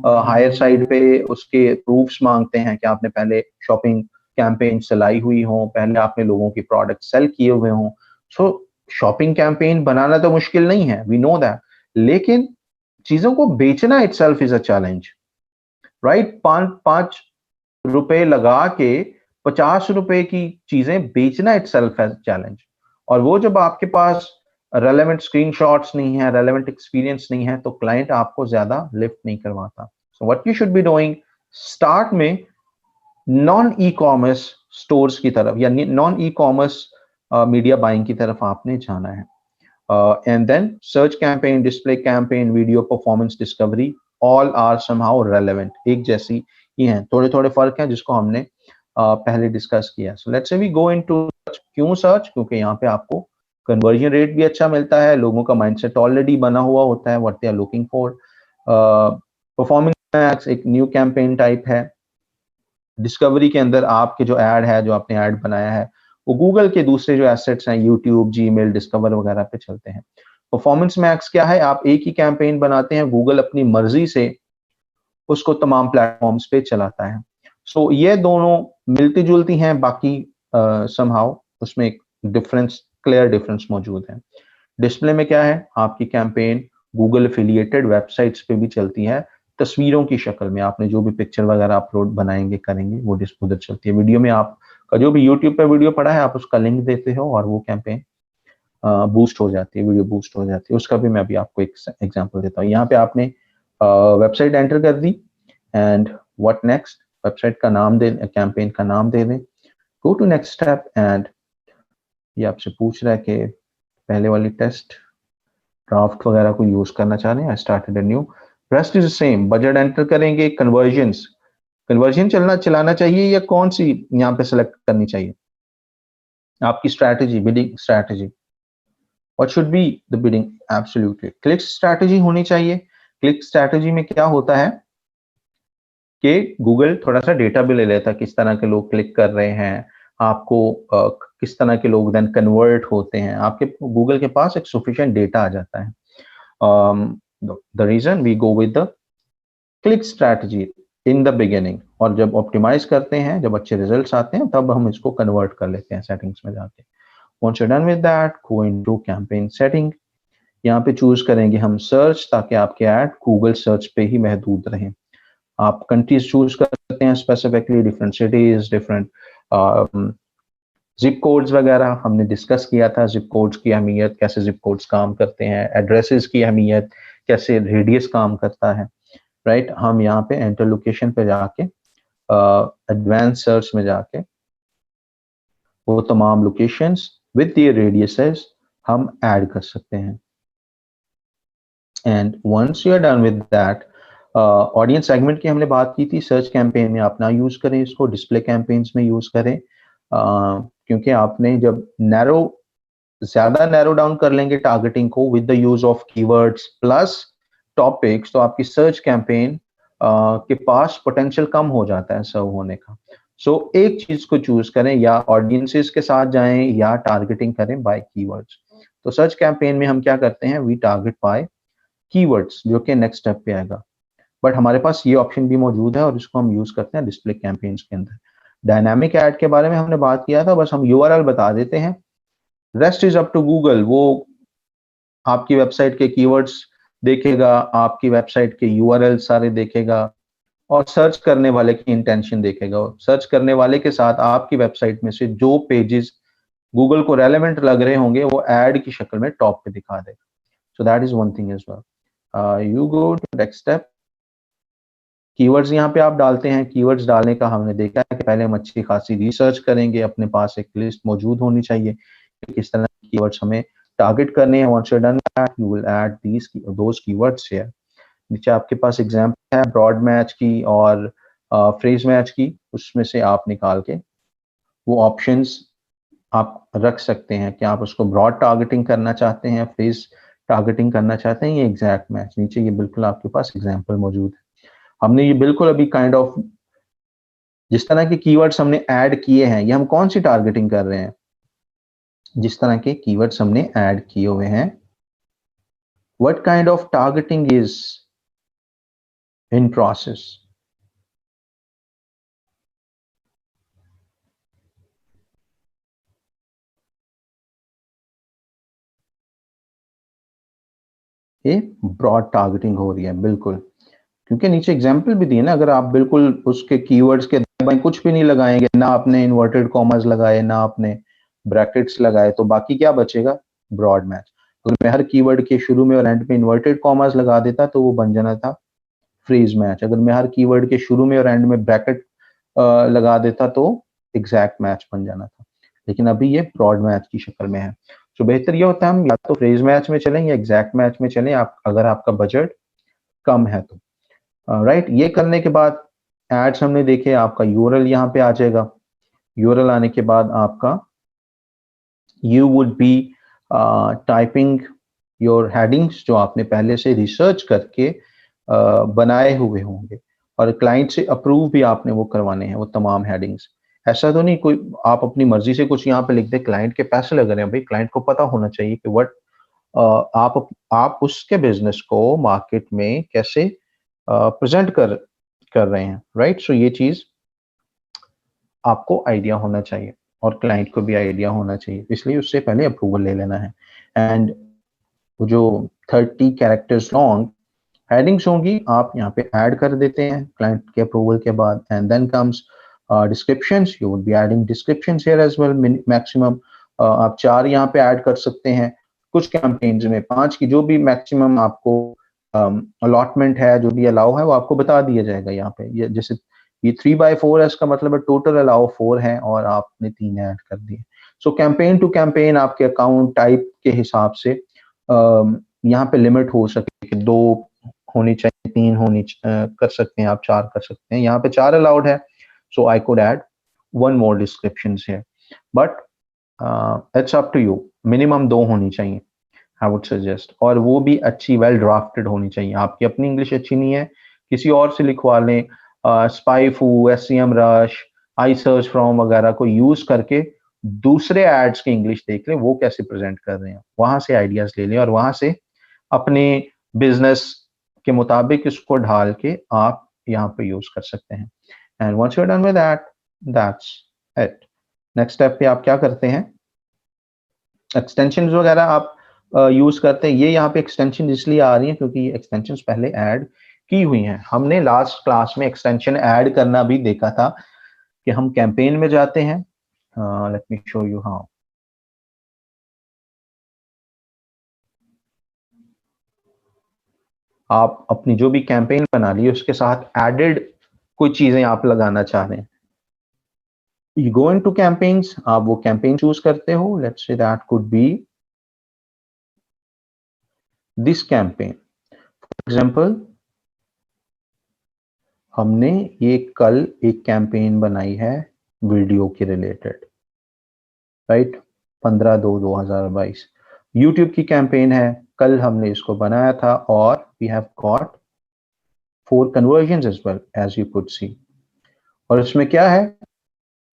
S1: हायर साइड पे उसके प्रूफ्स मांगते हैं कि आपने पहले शॉपिंग कैंपेन चलाई हुई हो, पहले आपने लोगों की प्रोडक्ट सेल किए हुए हों। सो शॉपिंग कैंपेन बनाना तो मुश्किल नहीं है, वी नो दैट, लेकिन चीजों को बेचना itself is a challenge, right. 5 रुपए लगा के 50 रुपए की चीजें बेचना इटसेल्फ है चैलेंज। और वो जब आपके पास रेलेवेंट स्क्रीनशॉट्स नहीं है, रेलेवेंट एक्सपीरियंस नहीं है, तो क्लाइंट आपको ज्यादा लिफ्ट नहीं करवाता। So what you should be doing, start में नॉन ई कॉमर्स स्टोर्स की तरफ या non e commerce media buying की तरफ आपने जाना है। And then search campaign, display campaign, video performance discovery, all are somehow relevant, एक जैसी ही हैं, थोड़े थोड़े फर्क हैं जिसको हमने पहले डिस्कस किया। So let's say we go into search. क्यों सर्च? क्योंकि यहाँ पे आपको कन्वर्जन रेट भी अच्छा मिलता है, लोगों का माइंडसेट ऑलरेडी बना हुआ होता है what they are looking for. Performance एक न्यू कैंपेन टाइप है। डिस्कवरी के अंदर आपके जो ऐड है, जो आपने ऐड बनाया है, वो गूगल के दूसरे जो एसेट्स हैं, यूट्यूब, जीमेल, डिस्कवर वगैरह पे चलते हैं। परफॉर्मेंस मैक्स क्या है? आप एक ही कैंपेन बनाते हैं, गूगल अपनी मर्जी से उसको तमाम प्लेटफॉर्म्स पे चलाता है। सो ये दोनों मिलती जुलती हैं, बाकी समहाउ उसमें एक डिफरेंस, क्लियर डिफरेंस मौजूद है। डिस्प्ले में क्या है? आपकी कैंपेन गूगल एफिलिएटेड वेबसाइट्स पे भी चलती है, तस्वीरों की शक्ल में। आपने जो भी पिक्चर वगैरह अपलोड बनाएंगे करेंगे वो उधर चलती है। वीडियो में आपका जो भी यूट्यूब पे वीडियो पड़ा है, आप उसका लिंक देते हो और वो कैंपेन बूस्ट हो जाती है, वीडियो बूस्ट हो जाती है। उसका भी मैं अभी आपको एक एग्जांपल देता हूँ। यहाँ पे आपने वेबसाइट एंटर कर दी एंड व्हाट नेक्स्ट, वेबसाइट का नाम दे, कैंपेन का नाम दे दें, go to next step and ये आपसे पूछ रहा है कि पहले वाली टेस्ट ड्राफ्ट वगैरह को यूज करना चाह रहे हैं, I started a new, rest is same. Budget enter करेंगे, कन्वर्जन चलाना चाहिए या कौन सी यहाँ पे सेलेक्ट करनी चाहिए? आपकी strategy, bidding strategy, what should be the bidding? Absolutely click strategy होनी चाहिए। क्लिक स्ट्रैटेजी में क्या होता है कि गूगल थोड़ा सा डेटा भी ले लेता है, किस तरह के लोग क्लिक कर रहे हैं, आपको किस तरह के लोग देन कन्वर्ट होते हैं, आपके गूगल के पास एक सफिशिएंट डेटा आ जाता है। The reason we go with the click strategy in the beginning, और जब ऑप्टिमाइज करते हैं, जब अच्छे रिजल्ट्स आते हैं, तब हम इसको कन्वर्ट कर लेते हैं सेटिंग्स में जाके। Once you're done with that, go into campaign setting। यहाँ पे चूज करेंगे हम सर्च, ताकि आपके ऐड गूगल सर्च पे ही महदूद रहें। आप कंट्रीज चूज कर सकते हैं specifically, different cities, different zip codes वगैरह हमने डिस्कस किया था। जिप कोड्स की अहमियत, कैसे जिप कोड्स काम करते हैं, एड्रेसेस की अहमियत, कैसे रेडियस काम करता है, राइट। हम यहाँ पे एंटर लोकेशन पे जाके एडवांस सर्च में जाके वो तमाम लोकेशंस विद द रेडियसेस हम ऐड कर सकते हैं। And once you are done with that, audience segment की हमने बात की थी। सर्च कैंपेन में आप ना यूज करें इसको, डिस्प्ले कैंपेन्स में यूज करें, क्योंकि आपने जब ज्यादा नैरो डाउन कर लेंगे टारगेटिंग को with the use of keywords plus topics, तो आपकी सर्च कैंपेन के पास पोटेंशियल कम हो जाता है सर्व होने का। सो एक चीज को चूज करें, या ऑडियंसेस के साथ जाएं या टारगेटिंग करें बाय कीवर्ड्स। तो सर्च कैंपेन में हम क्या करते हैं, वी टारगेट बाय कीवर्ड्स, जो कि नेक्स्ट स्टेप पे आएगा। बट हमारे पास ये ऑप्शन भी मौजूद है और इसको हम यूज करते हैं डिस्प्ले कैंपेन्स के अंदर। डायनामिक ऐड के बारे में हमने बात किया था, बस हम यूआरएल बता देते हैं, rest is up to Google. वो आपकी वेबसाइट के कीवर्ड्स देखेगा, आपकी वेबसाइट के यूआरएल सारे देखेगा, और सर्च करने वाले की इंटेंशन देखेगा। सर्च करने वाले के साथ आपकी वेबसाइट में से जो पेजेस गूगल को रेलेवेंट लग रहे होंगे, वो ऐड की शक्ल में टॉप पे दिखा देगा। So that is one thing as well. You go to next step. Keywords यहाँ पे आप डालते हैं। कीवर्ड्स डालने का हमने देखा है कि पहले हम अच्छी खासी रिसर्च करेंगे, अपने पास एक लिस्ट मौजूद होनी चाहिए कि किस तरह के कीवर्ड्स हमें टारगेट करने हैं। Once you done that, you will add those keywords here. नीचे आपके पास एग्जांपल है ब्रॉड मैच की और फ्रेज मैच की, उसमें से आप निकाल के वो ऑप्शंस आप रख सकते हैं कि आप उसको ब्रॉड टारगेटिंग करना चाहते हैं, फ्रेज टारगेटिंग करना चाहते हैं, ये एग्जैक्ट मैच। नीचे ये बिल्कुल आपके पास एग्जाम्पल मौजूद है। हमने ये बिल्कुल अभी काइंड ऑफ जिस तरह के कीवर्ड्स हमने ऐड किए हैं, ये हम कौन सी टारगेटिंग कर रहे हैं, जिस तरह के कीवर्ड्स हमने ऐड किए हुए हैं, what kind of targeting is in process. ये ब्रॉड टारगेटिंग हो रही है बिल्कुल, क्योंकि नीचे एग्जाम्पल भी दिए ना। अगर आप बिल्कुल उसके कीवर्ड्स के कुछ भी नहीं लगाएंगे, ना आपने इन्वर्टेड कॉमर्स लगाए, ना आपने ब्रैकेट्स लगाए, तो बाकी क्या बचेगा, ब्रॉड मैच। अगर मैं हर कीवर्ड के शुरू में और एंड में इन्वर्टेड कॉमास लगा देता तो वो बन जाना था फ्रेज मैच। अगर मैं हर कीवर्ड के शुरू में और एंड में ब्रैकेट लगा देता तो एग्जैक्ट मैच बन जाना था, लेकिन अभी ये ब्रॉड मैच की शक्ल में है। तो बेहतर ये होता है हम या तो फ्रेज मैच में चलें या एग्जैक्ट मैच में चलें, आप अगर आपका बजट कम है तो। राइट, ये करने के बाद एड्स हमने देखे, आपका यूआरएल यहाँ पे आ जाएगा। यूआरएल आने के बाद आपका you would be typing your headings जो आपने पहले से रिसर्च करके बनाए हुए होंगे, और क्लाइंट से अप्रूव भी आपने वो करवाने हैं वो तमाम हेडिंग्स। ऐसा तो नहीं कोई आप अपनी मर्जी से कुछ यहाँ पे लिख दे, क्लाइंट के पैसे लग रहे हैं भाई, क्लाइंट को पता होना चाहिए कि व्हाट आप उसके बिजनेस को मार्केट में कैसे प्रेजेंट कर रहे हैं। राइट, सो ये चीज आपको आइडिया होना चाहिए और क्लाइंट को भी आइडिया होना चाहिए, इसलिए उससे पहले अप्रूवल ले लेना है। एंड जो 30 कैरेक्टर्स लॉन्ग हेडिंग्स होंगी आप यहाँ पे ऐड कर देते हैं क्लाइंट के अप्रूवल के बाद। And then comes descriptions, you would be adding descriptions here as well. Maximum आप 4 यहाँ पे ऐड कर सकते हैं, कुछ कैंपेन्स में 5 की जो भी मैक्सिमम आपको अलॉटमेंट है, जो भी अलाउ है वो आपको बता दिया जाएगा यहाँ पे। ये जैसे ये 3/4 है, इसका मतलब है टोटल अलाउ 4 है और आपने 3 ऐड कर दिए। सो कैंपेन टू कैंपेन आपके अकाउंट टाइप के हिसाब से यहाँ पे लिमिट हो सके कि 2 होनी चाहिए, 3 कर सकते हैं आप, 4 कर सकते हैं। यहाँ पे 4 अलाउड है, so I could add 1 more description है, but it's up to you. Minimum 2 होनी चाहिए आई वुड सजेस्ट, और वो भी अच्छी वेल ड्राफ्टेड होनी चाहिए। आपकी अपनी इंग्लिश अच्छी नहीं है, किसी और से लिखवा लें, SpyFu, SEMrush, iSearchFrom वगैरह को यूज करके दूसरे एड्स की इंग्लिश देख लें वो कैसे प्रेजेंट कर रहे हैं, वहां से आइडियाज ले लें और वहां से अपने बिजनेस के मुताबिक इसको ढाल के आप यहाँ पे यूज कर सकते हैं। And once you are done with that, that's it. Next step पे आप क्या करते हैं, एक्सटेंशंस वगैरह आप यूज करते हैं। ये यहाँ पे एक्सटेंशन इसलिए आ रही है क्योंकि ये एक्सटेंशंस पहले ऐड की हुई हैं। हमने लास्ट क्लास में एक्सटेंशन ऐड करना भी देखा था कि हम कैंपेन में जाते हैं, let me show you how. आप अपनी जो भी कैंपेन बना ली उसके साथ एडेड कोई चीजें आप लगाना चाह रहे हैं, यू गो इनटू कैंपेन्स, आप वो कैंपेन चूज करते हो। Let's say that could be this campaign for example. हमने ये कल एक कैंपेन बनाई है वीडियो के रिलेटेड, राइट, 15/2/2022 यूट्यूब की कैंपेन है। कल हमने इसको बनाया था और we have got 4 conversions as well as you could see. और इसमें क्या है,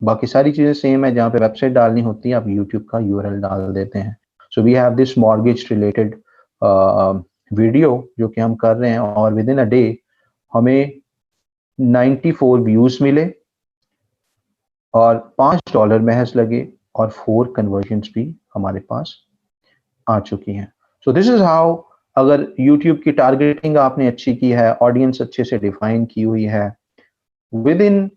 S1: बाकी सारी चीजें सेम है, जहाँ पे वेबसाइट डालनी होती है आप यूट्यूब का यूआरएल डाल देते हैं। So we have this mortgage related video जो कि हम कर रहे हैं, और विद इन अ डे हमें 94 व्यूज मिले और $5 महज लगे और 4 कन्वर्जन्स भी हमारे पास आ चुकी हैं। सो दिस इज हाउ, अगर YouTube की टारगेटिंग आपने अच्छी की है, ऑडियंस अच्छे से डिफाइन की हुई है, विद इन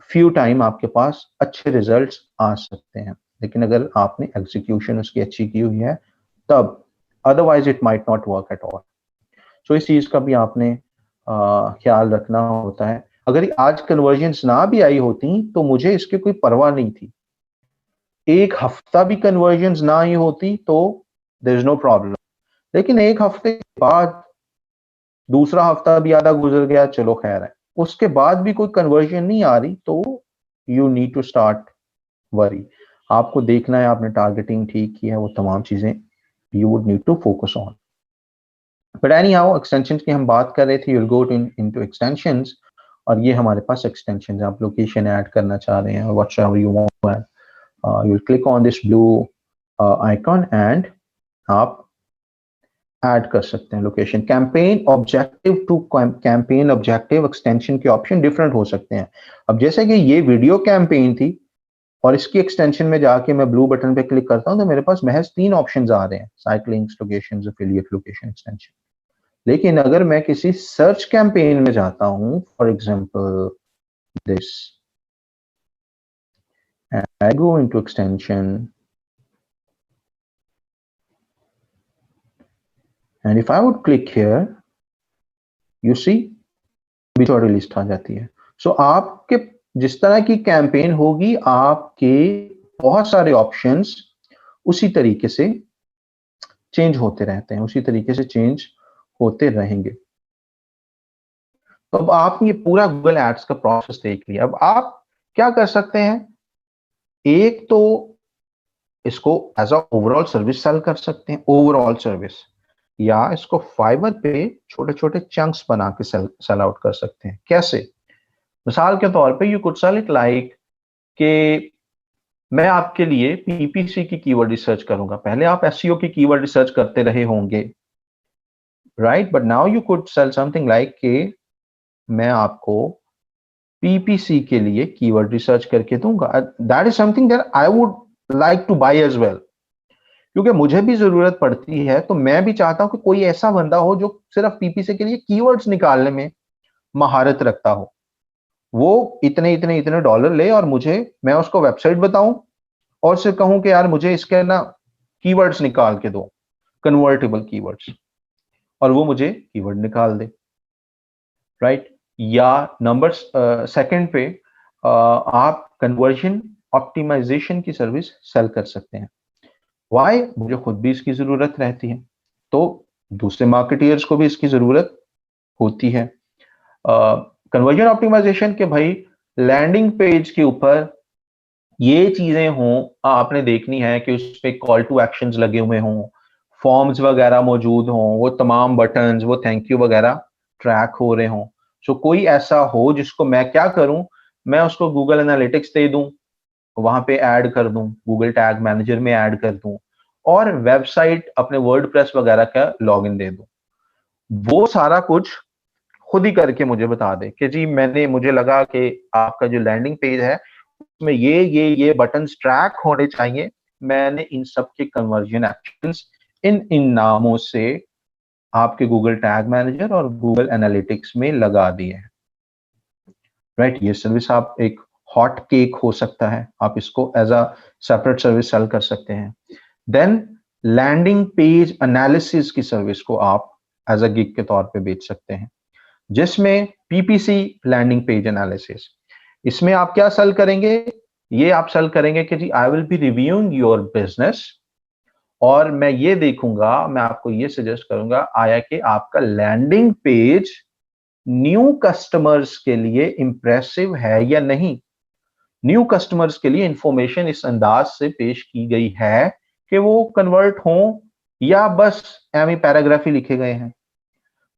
S1: फ्यू टाइम आपके पास अच्छे रिजल्ट्स आ सकते हैं। लेकिन अगर आपने एग्जीक्यूशन उसकी अच्छी की हुई है तब, otherwise it might not work at all. So इस चीज का भी आपने ख्याल रखना होता है। अगर आज कन्वर्जन्स ना भी आई होती तो मुझे इसकी कोई परवाह नहीं थी, एक हफ्ता भी कन्वर्जन्स ना आई होती तो देयर इज नो प्रॉब्लम, लेकिन एक हफ्ते के बाद दूसरा हफ्ता भी आधा गुजर गया, चलो खैर है, उसके बाद भी कोई कन्वर्जन नहीं आ रही तो you need to start worry. आपको देखना है आपने टारगेटिंग ठीक की है, वो तमाम चीजें you would need to focus on. But anyhow, extensions की हम बात कर रहे थे, यूल गो इनटू एक्सटेंशंस, और ये हमारे पास एक्सटेंशंस हैं। आप लोकेशन ऐड करना चाह रहे हैं, whatever you want, you will click on this blue icon and आप ऐड कर सकते हैं location. Campaign objective to campaign objective extension के ऑप्शन डिफरेंट हो सकते हैं। अब जैसे कि ये वीडियो कैंपेन थी और इसकी एक्सटेंशन में जाके मैं ब्लू बटन पे क्लिक करता हूं तो मेरे पास महज 3 ऑप्शंस आ रहे हैं, site links, locations, affiliate location, extension. लेकिन अगर मैं किसी सर्च कैंपेन में जाता हूं, for example this, I go into extension and if I would click here, you see चौड़ी लिस्ट आ जाती है। सो आपके जिस तरह की कैंपेन होगी, आपके बहुत सारे ऑप्शंस उसी तरीके से चेंज होते रहते हैं, उसी तरीके से चेंज होते रहेंगे। तो अब आपने ये पूरा गूगल एड्स का प्रोसेस देख लिया। अब आप क्या कर सकते हैं, एक तो इसको as a overall service sell कर सकते हैं, ओवरऑल सर्विस, या इसको फाइबर पे छोटे छोटे चंक्स बना के सेल आउट कर सकते हैं। कैसे? मिसाल के तौर पे you could sell it like कि मैं आपके लिए पीपीसी की कीवर्ड रिसर्च करूंगा। पहले आप एसईओ की कीवर्ड रिसर्च करते रहे होंगे, right? But now you could sell something like कि मैं आपको पीपीसी के लिए कीवर्ड रिसर्च करके दूंगा। That is something that I would like to buy as well, क्योंकि मुझे भी जरूरत पड़ती है। तो मैं भी चाहता हूं कि कोई ऐसा बंदा हो जो सिर्फ पीपीसी के लिए कीवर्ड्स निकालने में महारत रखता हो, वो इतने इतने इतने डॉलर ले और मैं उसको वेबसाइट बताऊं और उससे कहूं कि यार मुझे इसके ना कीवर्ड्स निकाल के दो, कन्वर्टेबल कीवर्ड्स, और वो मुझे कीवर्ड निकाल दे, राइट? या नंबर सेकंड पे आप कन्वर्जन ऑप्टिमाइजेशन की सर्विस सेल कर सकते हैं। वाई? मुझे खुद भी इसकी जरूरत रहती है, तो दूसरे मार्केटियर्स को भी इसकी जरूरत होती है। कन्वर्जन ऑप्टिमाइजेशन के भाई लैंडिंग पेज के ऊपर ये चीजें हों, आपने देखनी है कि उस पे कॉल टू एक्शंस लगे हुए हों, फॉर्म्स वगैरह मौजूद हों, वो तमाम बटन्स, वो थैंक यू वगैरह ट्रैक हो रहे हों। सो कोई ऐसा हो जिसको मैं क्या करूं, मैं उसको गूगल एनालिटिक्स दे दूं, वहां पे ऐड कर दूं, गूगल टैग मैनेजर में ऐड कर दूं, और वेबसाइट अपने वर्डप्रेस वगैरह का लॉगिन दे दूं। वो सारा कुछ खुद ही करके मुझे बता दे कि जी मुझे लगा कि आपका जो लैंडिंग पेज है उसमें ये बटन्स ट्रैक होने चाहिए। मैंने इन सब के कन्वर्जन एक्शंस इन इन नामों से आपके गूगल टैग मैनेजर और गूगल एनालिटिक्स में लगा दिए हैं, राइट? ये सर्विस आप एक हॉट केक हो सकता है, आप इसको as a separate service sell कर सकते हैं। देन लैंडिंग पेज एनालिसिस की सर्विस को आप एज अ गिग के तौर पे बेच सकते हैं, जिसमें पीपीसी लैंडिंग पेज एनालिसिस, इसमें आप क्या सेल करेंगे? ये आप सेल करेंगे कि जी I will be reviewing your business, और मैं ये देखूंगा, मैं आपको ये सजेस्ट करूंगा आया कि आपका लैंडिंग पेज न्यू कस्टमर्स के लिए इंप्रेसिव है या नहीं। न्यू कस्टमर्स के लिए इंफॉर्मेशन इस अंदाज से पेश की गई है कि वो कन्वर्ट हों, या बस एमी पैराग्राफ ही लिखे गए हैं।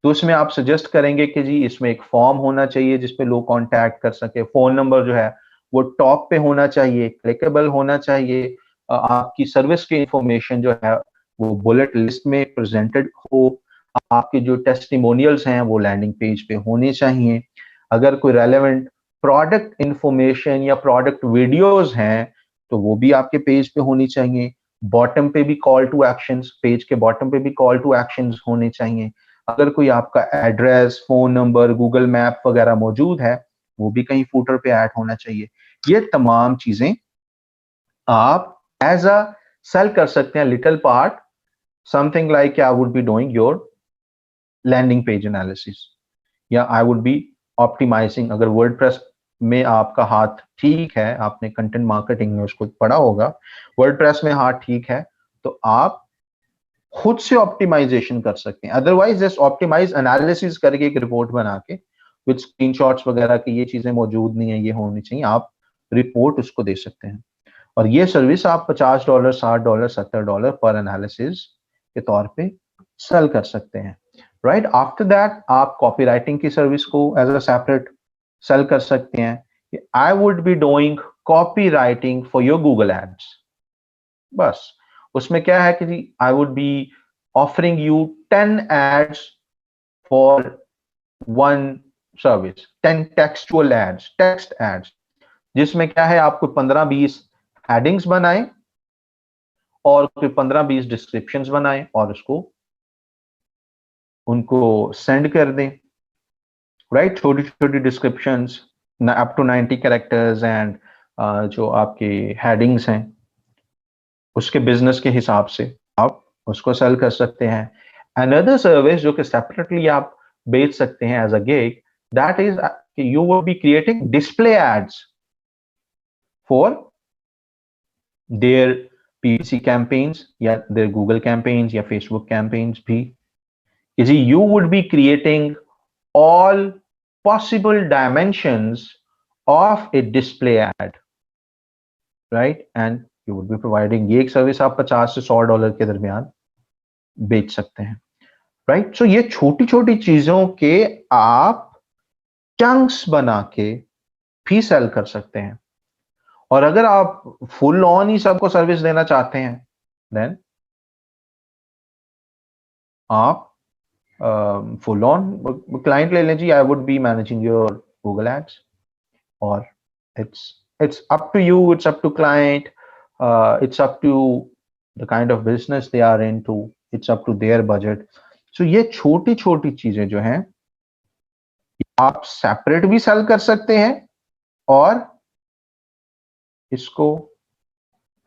S1: तो इसमें आप सजेस्ट करेंगे कि जी इसमें एक फॉर्म होना चाहिए जिसपे लोग कांटेक्ट कर सके, फोन नंबर जो है वो टॉप पे होना चाहिए, क्लिकेबल होना चाहिए, आपकी सर्विस की इंफॉर्मेशन जो है वो बुलेट लिस्ट में प्रेजेंटेड हो, आपके जो टेस्टिमोनियल्स हैं वो लैंडिंग पेज पे होने चाहिए। अगर कोई रेलेवेंट प्रोडक्ट इंफॉर्मेशन या प्रोडक्ट वीडियोस हैं तो वो भी आपके पेज पे होनी चाहिए। बॉटम पे भी कॉल टू एक्शंस, पेज के बॉटम पे भी कॉल टू एक्शंस होने चाहिए। अगर कोई आपका address, phone number, Google map वगैरह मौजूद है, वो भी कहीं फूटर पे ऐड होना चाहिए। ये तमाम चीजें आप एज अ सेल कर सकते हैं, little part, something like I would be doing your landing page analysis, या आई वुड बी ऑप्टिमाइजिंग। अगर वर्डप्रेस में आपका हाथ ठीक है, आपने कंटेंट मार्केटिंग में उसको पढ़ा होगा, वर्डप्रेस में हाथ ठीक है, तो आप खुद से ऑप्टिमाइजेशन कर सकते हैं। अदरवाइज जस्ट ऑप्टिमाइज एनालिसिस करके एक रिपोर्ट बना के विद स्क्रीनशॉट्स वगैरह की ये चीजें मौजूद नहीं है, ये होनी चाहिए, आप रिपोर्ट उसको दे सकते हैं। और ये सर्विस आप $50, $60, $70 पर एनालिसिस के तौर पे सेल कर सकते हैं, राइट? आफ्टर दैट आप कॉपी राइटिंग की सर्विस को एज अ सेपरेट सेल कर सकते हैं। I would be doing copy writing for your Google ads. बस उसमें क्या है कि I would be offering you 10 ads for one service, 10 textual ads, text ads, जिसमें क्या है आपको 15-20 हेडिंग्स बनाए और कोई 15-20 डिस्क्रिप्शंस बनाए और उसको उनको सेंड कर दें, राइट? छोटी छोटी descriptions up to 90 characters, and जो आपके हेडिंग्स हैं उसके बिजनेस के हिसाब से आप उसको सेल कर सकते हैं। Another service जो कि separately आप बेच सकते हैं as a gig, that is you will be creating display ads for their PPC campaigns या their Google campaigns या Facebook campaigns भी. You would be creating all possible dimensions of a display ad, right? And you would be providing ये एक service आप 50 से $100 के दरमियान बेच सकते हैं, राइट? सो ये छोटी छोटी चीजों के आप चंक्स बना के भी सेल कर सकते हैं. और अगर आप फुल ऑन ही सबको सर्विस देना चाहते हैं, देन आप फुल ऑन क्लाइंट ले लें जी. I would be managing your Google ads, और it's up to you, it's up to client, it's up to the kind of business they are into, it's up to their budget. So ये छोटी छोटी चीजें जो हैं आप separate भी cell कर सकते हैं और इसको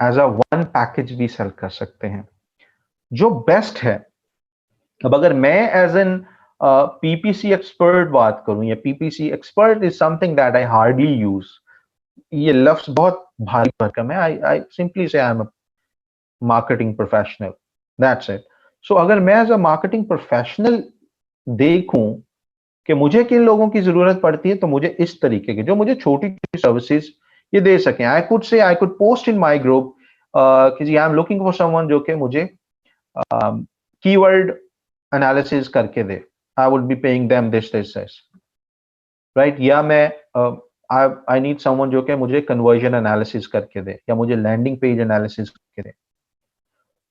S1: एज अ वन पैकेज भी सेल कर सकते हैं, जो बेस्ट है. अब अगर मैं एज एन पीपीसी एक्सपर्ट बात करूं, या PPC expert is something that I hardly use. ये लफ्ज बहुत भारी भरकम है. I simply say I am a marketing professional, that's it. So अगर मैं एज अ मार्केटिंग प्रोफेशनल देखूं कि मुझे किन लोगों की जरूरत पड़ती है, तो मुझे इस तरीके के जो मुझे छोटी छोटी सर्विसेज ये दे सकें. I could post in my group कि जी I am looking for someone जो कि मुझे कीवर्ड एनालिसिस करके दे. I would be paying them this, right? या मैं आई नीड समवन जो कि मुझे कन्वर्जन एनालिसिस करके दे, या मुझे लैंडिंग पेज एनालिसिस करके दे.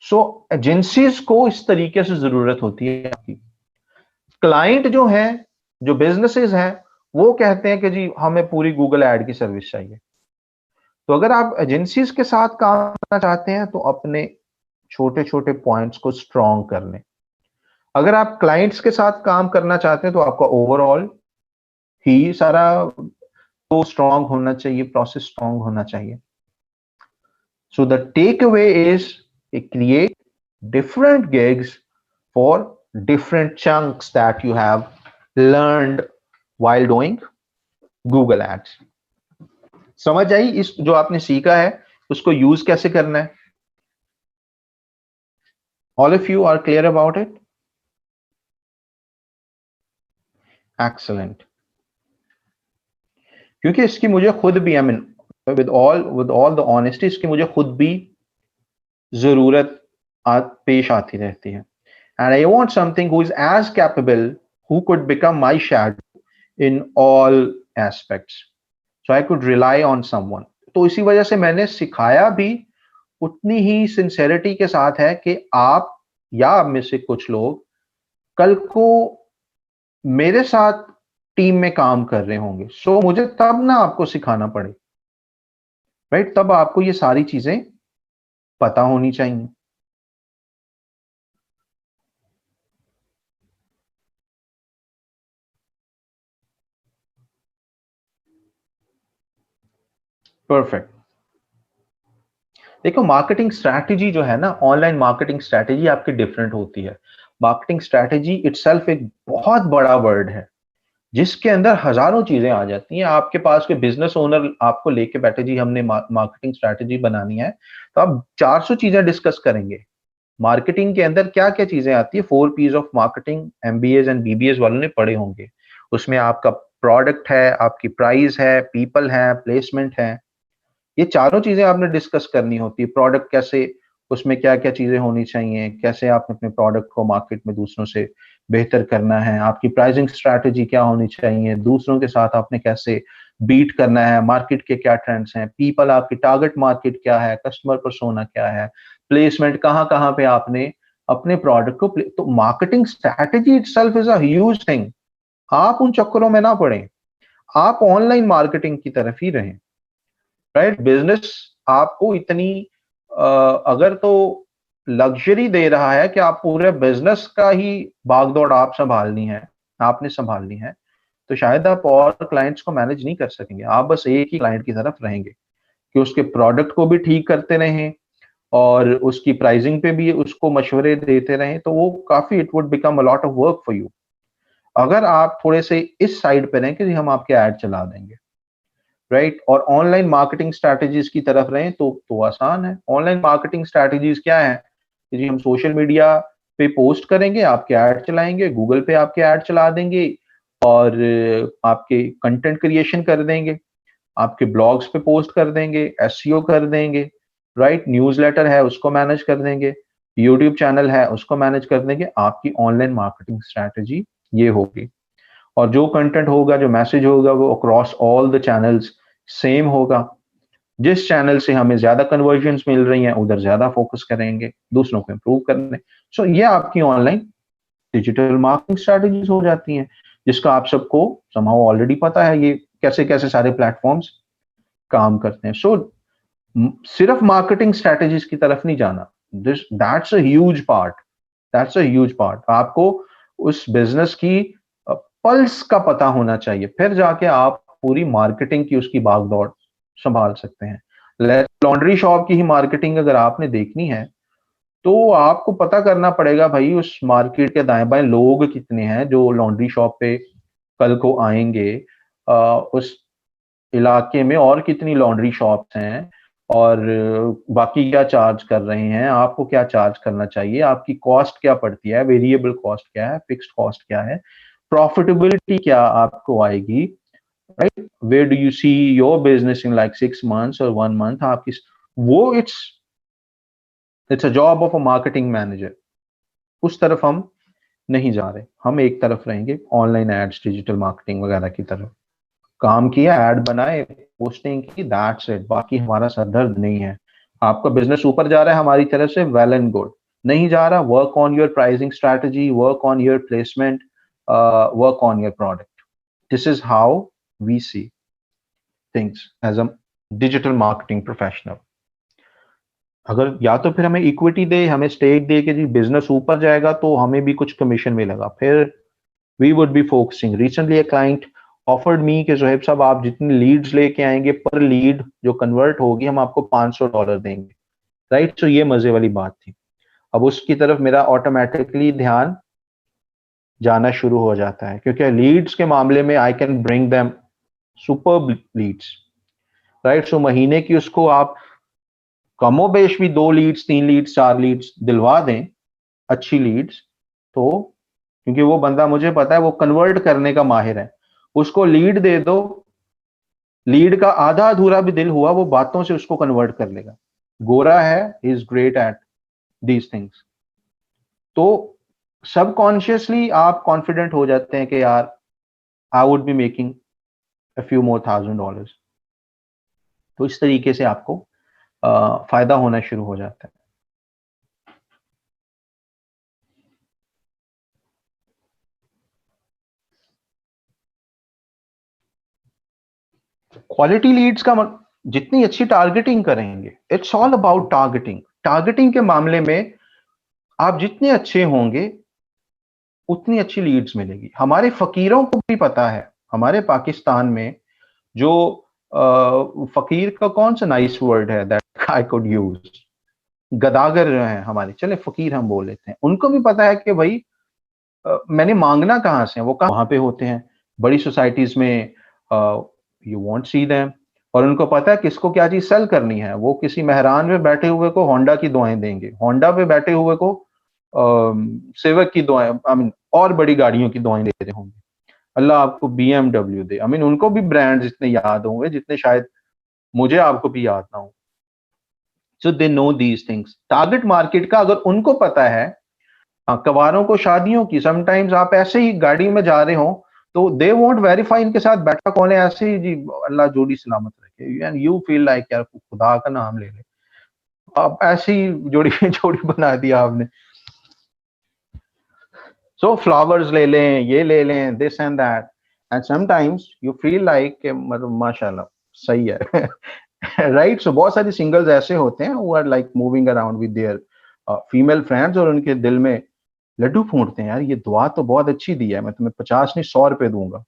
S1: सो एजेंसीज को इस तरीके से जरूरत होती है आपकी. क्लाइंट जो है, जो बिजनेसेस हैं, वो कहते हैं कि जी हमें पूरी गूगल ऐड की सर्विस चाहिए. तो अगर आप एजेंसीज के साथ काम करना चाहते हैं तो अपने छोटे छोटे पॉइंट्स को स्ट्रॉन्ग कर लें. अगर आप क्लाइंट्स के साथ काम करना चाहते हैं तो आपका ओवरऑल ही सारा तो स्ट्रॉन्ग होना चाहिए, प्रोसेस स्ट्रॉन्ग होना चाहिए. So the takeaway is create different gigs for different chunks that you have learned while doing Google Ads. समझ आई इस जो आपने सीखा है उसको यूज कैसे करना है? All of you are clear about it? Excellent. क्योंकि इसकी मुझे खुद भी, I mean, with all the honesty, इसकी मुझे खुद भी जरूरत पेश आती रहती है. And I want something who is as capable, who could become my shadow in all aspects. So I could rely on someone. तो इसी वजह से मैंने सिखाया भी उतनी ही सिंसेरिटी के साथ है कि आप या आप में से कुछ लोग कल को मेरे साथ टीम में काम कर रहे होंगे. सो मुझे तब ना आपको सिखाना पड़े, राइट? तब आपको ये सारी चीजें पता होनी चाहिए. परफेक्ट. देखो, मार्केटिंग स्ट्रैटेजी जो है ना, ऑनलाइन मार्केटिंग स्ट्रैटेजी आपकी डिफरेंट होती है. मार्केटिंग स्ट्रैटेजी इटसेल्फ एक बहुत बड़ा वर्ड है जिसके अंदर हजारों चीजें आ जाती हैं. आपके पास कोई बिजनेस ओनर आपको लेके बैठे, जी हमने मार्केटिंग स्ट्रैटेजी बनानी है, तो आप 400 चीजें डिस्कस करेंगे. मार्केटिंग के अंदर क्या क्या चीजें आती है, 4 P's of marketing MBAs and BBAs वालों ने पढ़े होंगे. उसमें आपका प्रोडक्ट है, आपकी प्राइस है, पीपल है, प्लेसमेंट है. ये चारों चीजें आपने डिस्कस करनी होती है. प्रोडक्ट कैसे, उसमें क्या क्या चीजें होनी चाहिए, कैसे आपने अपने प्रोडक्ट को मार्केट में दूसरों से बेहतर करना है, आपकी प्राइसिंग स्ट्रैटेजी क्या होनी चाहिए, दूसरों के साथ आपने कैसे बीट करना है, मार्केट के क्या ट्रेंड्स हैं, पीपल आपकी टारगेट मार्केट क्या है, कस्टमर पर्सोना क्या है, प्लेसमेंट कहाँ कहाँ पे आपने अपने प्रोडक्ट को तो marketing strategy itself is a huge thing. आप उन चक्करों में ना पड़े, आप ऑनलाइन मार्केटिंग की तरफ ही रहें, राइट? बिजनेस आपको इतनी अगर तो लग्जरी दे रहा है कि आप पूरे बिजनेस का ही भागदौड़ आप संभालनी है, आपने संभालनी है, तो शायद आप और क्लाइंट्स को मैनेज नहीं कर सकेंगे. आप बस एक ही क्लाइंट की तरफ रहेंगे कि उसके प्रोडक्ट को भी ठीक करते रहें, और उसकी प्राइसिंग पे भी उसको मशवरे देते रहें, तो वो काफी it would become a lot of work for you. अगर आप थोड़े से इस साइड पे रहें कि हम आपके ऐड चला देंगे, राइट, और ऑनलाइन मार्केटिंग स्ट्रैटेजीज की तरफ रहें तो आसान है। ऑनलाइन मार्केटिंग स्ट्रैटेजीज क्या है कि जी हम सोशल मीडिया पे पोस्ट करेंगे, आपके ऐड चलाएंगे, गूगल पे आपके ऐड चला देंगे, और आपके कंटेंट क्रिएशन कर देंगे, आपके ब्लॉग्स पे पोस्ट कर देंगे, एसईओ कर देंगे, राइट, न्यूज़लेटर है उसको मैनेज कर देंगे, यूट्यूब चैनल है उसको मैनेज कर देंगे। आपकी ऑनलाइन मार्केटिंग स्ट्रैटेजी ये होगी। और जो कंटेंट होगा, जो मैसेज होगा, वो across all the channels same होगा। जिस चैनल से हमें ज्यादा कन्वर्जन्स मिल रही हैं उधर ज्यादा फोकस करेंगे, दूसरों को इंप्रूव करने। सो ये आपकी ऑनलाइन डिजिटल मार्केटिंग स्ट्रैटेजीज हो जाती हैं, जिसका आप सबको समहाउ ऑलरेडी पता है ये कैसे कैसे सारे प्लेटफॉर्म्स काम करते हैं। सो सिर्फ मार्केटिंग स्ट्रैटेजीज की तरफ नहीं जाना, this that's a huge part, that's a huge part. आपको उस बिजनेस की पल्स का पता होना चाहिए, फिर जाके आप पूरी मार्केटिंग की उसकी भागदौड़ संभाल सकते हैं। लॉन्ड्री शॉप की ही मार्केटिंग अगर आपने देखनी है तो आपको पता करना पड़ेगा भाई उस मार्केट के दाएं बाएं लोग कितने हैं जो लॉन्ड्री शॉप पे कल को आएंगे, उस इलाके में और कितनी लॉन्ड्री शॉप्स हैं, और बाकी क्या चार्ज कर रहे हैं, आपको क्या चार्ज करना चाहिए, आपकी कॉस्ट क्या पड़ती है, वेरिएबल कॉस्ट क्या है, फिक्स्ड कॉस्ट क्या है, प्रॉफिटेबिलिटी क्या आपको आएगी, right, where do you see your business in like 6 months और 1 month। आपकी वो it's a job of a marketing manager. उस तरफ हम नहीं जा रहे, हम एक तरफ रहेंगे ऑनलाइन एड्स, डिजिटल मार्केटिंग वगैरह की तरफ। काम किया, ऐड बनाए, पोस्टिंग की, दैट्स इट। बाकी हमारा सर दर्द नहीं है। आपका बिजनेस ऊपर जा रहा है हमारी तरफ से, वेल एंड गुड। नहीं जा रहा, work on your pricing strategy, work on your placement, work on your product. This is how we see things as a digital marketing professional. अगर या तो फिर हमें इक्विटी दे, हमें स्टेक दे कि जी बिजनेस ऊपर जाएगा तो हमें भी कुछ कमीशन मिलेगा, फिर we would be focusing. Recently a client offered me कि जोहेब साहब आप जितनी लीड्स लेके आएंगे पर लीड जो कन्वर्ट होगी हम आपको $500 देंगे, राइट। सो ये मजे वाली बात थी। अब उसकी तरफ मेरा ऑटोमेटिकली ध्यान जाना शुरू हो जाता है, क्योंकि लीड्स के मामले में I can bring them super leads, right. So महीने की उसको आप कमोबेश भी 2 लीड्स, 3 लीड्स, 4 लीड्स दिलवा दें, अच्छी लीड्स, तो क्योंकि वो बंदा मुझे पता है वो कन्वर्ट करने का माहिर है, उसको लीड दे दो, लीड का आधा अधूरा भी दिल हुआ वो बातों से उसको कन्वर्ट कर लेगा। गोरा है, is great at these things. तो सबकॉन्शियसली आप कॉन्फिडेंट हो जाते हैं कि यार आई would be making a few more $1000। तो इस तरीके से आपको फायदा होना शुरू हो जाता है। क्वालिटी लीड्स का जितनी अच्छी टारगेटिंग करेंगे, it's all about targeting. Targeting के मामले में आप जितने अच्छे होंगे उतनी अच्छी लीड्स मिलेगी। हमारे फकीरों को भी पता है, हमारे पाकिस्तान में जो फकीर का कौन सा नाइस वर्ड है दैट आई कुड यूज, गदागर जो है हमारे, चले फकीर हम बोल लेते हैं, उनको भी पता है कि भाई मैंने मांगना कहाँ से है, वो कहाँ वहां पे होते हैं बड़ी सोसाइटीज में, यू वॉन्ट सी देम। और उनको पता है किसको क्या चीज सेल करनी है। वो किसी मेहरान पे बैठे हुए को होंडा की दुआएं देंगे, होंडा पे बैठे हुए को सेवक की दुआएं, आई मीन और बड़ी गाड़ियों की दुआएं दे रहे होंगे। अल्लाह आपको BMW दे, आई मीन उनको भी ब्रांड्स इतने याद होंगे जितने शायद मुझे आपको भी याद ना हो। So they know these things. Target market का अगर उनको पता है, कवारों को शादियों की, समटाइम्स आप ऐसे ही गाड़ी में जा रहे हो तो दे वोंट वेरीफाई इनके साथ बैठा कौन है, ऐसे ही जी अल्लाह जोड़ी सलामत रखे, एंड यू फील लाइक यार खुदा का नाम ले ले, आप ऐसी जोड़ी जोड़ी बना दिया आपने। सो फ्लावर्स ले लें, ये ले लें, this and that, and sometimes you feel like मतलब माशाल्लाह सही है। राइट। सो बहुत सारी सिंगल्स ऐसे होते हैं who are like moving around with their female friends, और उनके दिल में लड्डू फूटते हैं, यार ये दुआ तो बहुत अच्छी दी है, मैं तुम्हें 50 नहीं 100 रुपए दूंगा।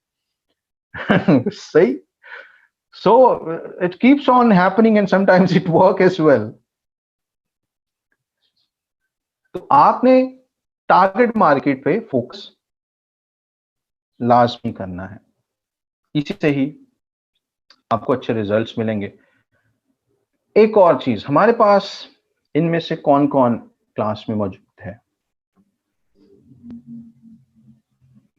S1: सही। So it keeps on happening and sometimes it work as well. तो आपने टारगेट मार्केट पे फोकस लाजमी करना है, इसी से ही आपको अच्छे रिजल्ट्स मिलेंगे। एक और चीज, हमारे पास इनमें से कौन कौन क्लास में मौजूद है?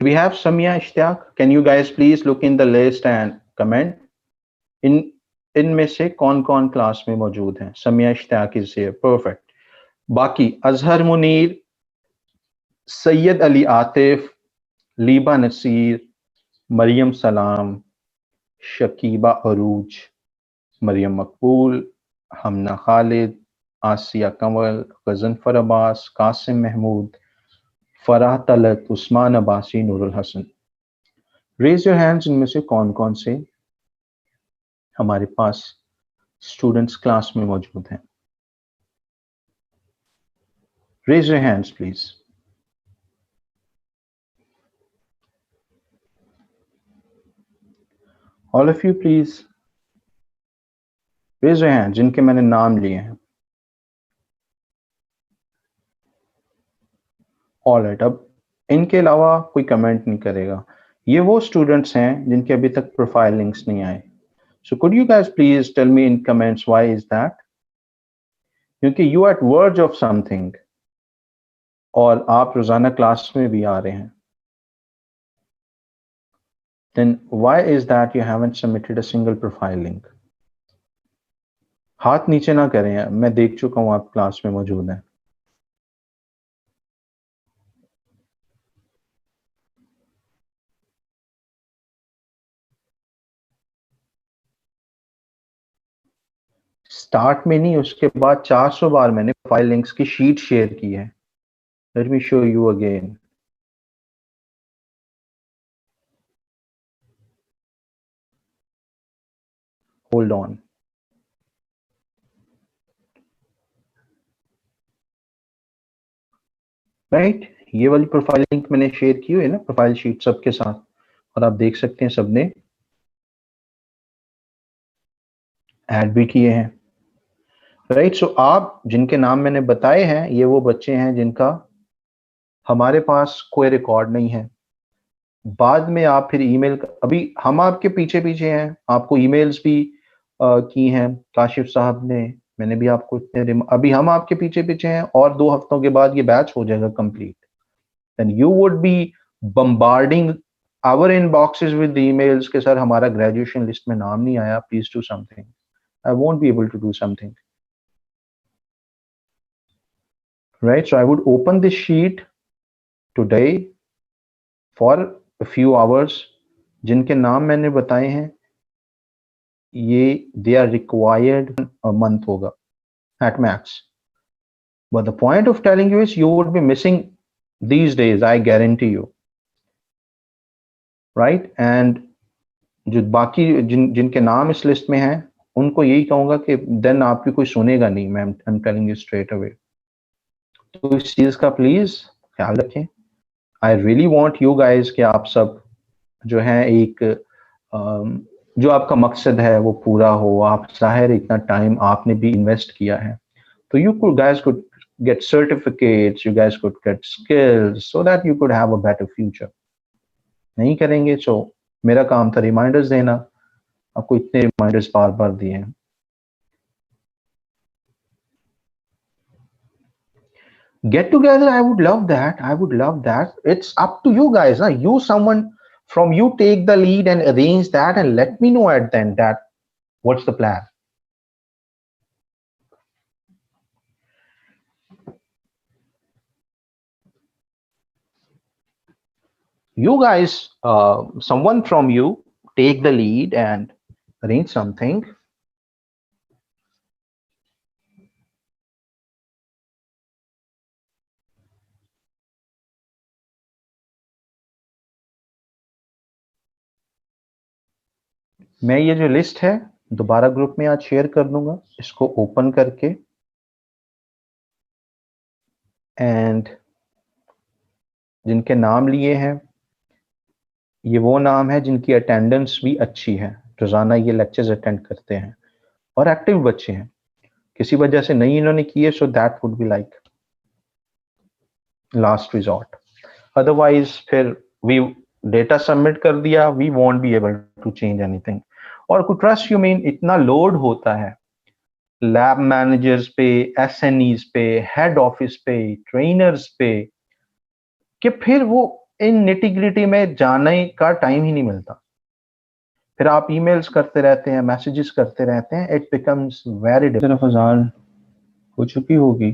S1: We have Samia Ishtiyaq. Can you guys please look in the list and comment? इनमें से कौन कौन क्लास में मौजूद हैं? Samia Ishtiaq is here, perfect. बाकी अजहर मुनीर, सैयद अली आतिफ, लीबा नसीर, मरियम सलाम, Shakiba Arooj, Maryam Maqbool, Hamna Khalid, Asia Kanwal, Ghazanfar Abbas, Qasim Mahmood, Farah Talat, Usman Abbasi, Noorul Hasan. Raise your hands, इनमें से कौन कौन से हमारे पास स्टूडेंट्स क्लास में मौजूद हैं? Raise your hands please. All of you please raise your hand जिनके मैंने नाम लिए हैं। ऑलराइट, अब इनके अलावा कोई कमेंट नहीं करेगा। ये वो स्टूडेंट्स हैं जिनके अभी तक प्रोफाइल लिंक्स नहीं आए। So could you guys please tell me in comments why is that? क्योंकि you at verge of something और आप रोजाना क्लास में भी आ रहे हैं, then why is that you haven't submitted a single profile link? हाथ नीचे ना करें, मैं देख चुका हूं आप क्लास में मौजूद हैं। स्टार्ट में नहीं, उसके बाद 400 बार मैंने फाइल लिंक्स की शीट शेयर की है। Let me show you again. Hold on. Right, ये वाली प्रोफाइल लिंक मैंने शेयर की हुई है ना, प्रोफाइल शीट सबके साथ, और आप देख सकते हैं सबने ऐड भी किए हैं। राइट, सो आप जिनके नाम मैंने बताए हैं, ये वो बच्चे हैं जिनका हमारे पास कोई रिकॉर्ड नहीं है। बाद में आप फिर ईमेल, अभी हम आपके पीछे पीछे हैं, आपको ईमेल्स भी की हैं काशिफ साहब ने, मैंने भी आपको अभी हम आपके पीछे पीछे हैं, और 2 हफ्तों के बाद ये बैच हो जाएगा complete. Then you would be bombarding our inboxes with emails के सर हमारा ग्रेजुएशन लिस्ट में नाम नहीं आया, please do something. I won't be able to do something. Right, so I would open this sheet today for a few hours। जिनके नाम मैंने बताए हैं, ये they are required a month होगा at max, but the point of telling you is you would be missing these days, I guarantee you, right? And जो बाकी जिनके नाम इस लिस्ट में हैं, उनको यही कहूंगा कि देन आपकी कोई सुनेगा नहीं, ma'am, I am telling you straight away. तो इस चीज का प्लीज ख्याल रखें। I really want you guys कि आप सब जो है एक जो आपका मकसद है वो पूरा हो। आप जाहिर इतना टाइम आपने भी इन्वेस्ट किया है, तो you could guys could get certificates, you guys could get skills so that you could have a better future। नहीं करेंगे तो मेरा काम था रिमाइंडर्स देना, आपको इतने रिमाइंडर्स बार बार दिए हैं। Get together, I would love that, I would love that। It's up to you guys, na? You, someone from you take the lead and arrange that and let me know at the end that what's the plan। You guys, someone from you take the lead and arrange something। मैं ये जो list है दोबारा group में आज share कर दूंगा, इसको ओपन करके, एंड जिनके नाम लिए हैं ये वो नाम है जिनकी अटेंडेंस भी अच्छी है, रोजाना ये लेक्चर्स अटेंड करते हैं और एक्टिव बच्चे हैं। किसी वजह से नहीं इन्होंने किए, so that would be like last resort, otherwise फिर वी डेटा सबमिट कर दिया, we won't be able to change anything. और ट्रस्ट यू मीन इतना लोड होता है लैब मैनेजर्स पे, एसएनईज पे, हेड ऑफिस पे, ट्रेनर्स पे, कि फिर वो इन निटिग्रिटी में जाने का टाइम ही नहीं मिलता। फिर आप ईमेल्स करते रहते हैं, मैसेजेस करते रहते हैं, इट बिकम्स वेरी डिफिकल्ट। हजार हो चुकी होगी।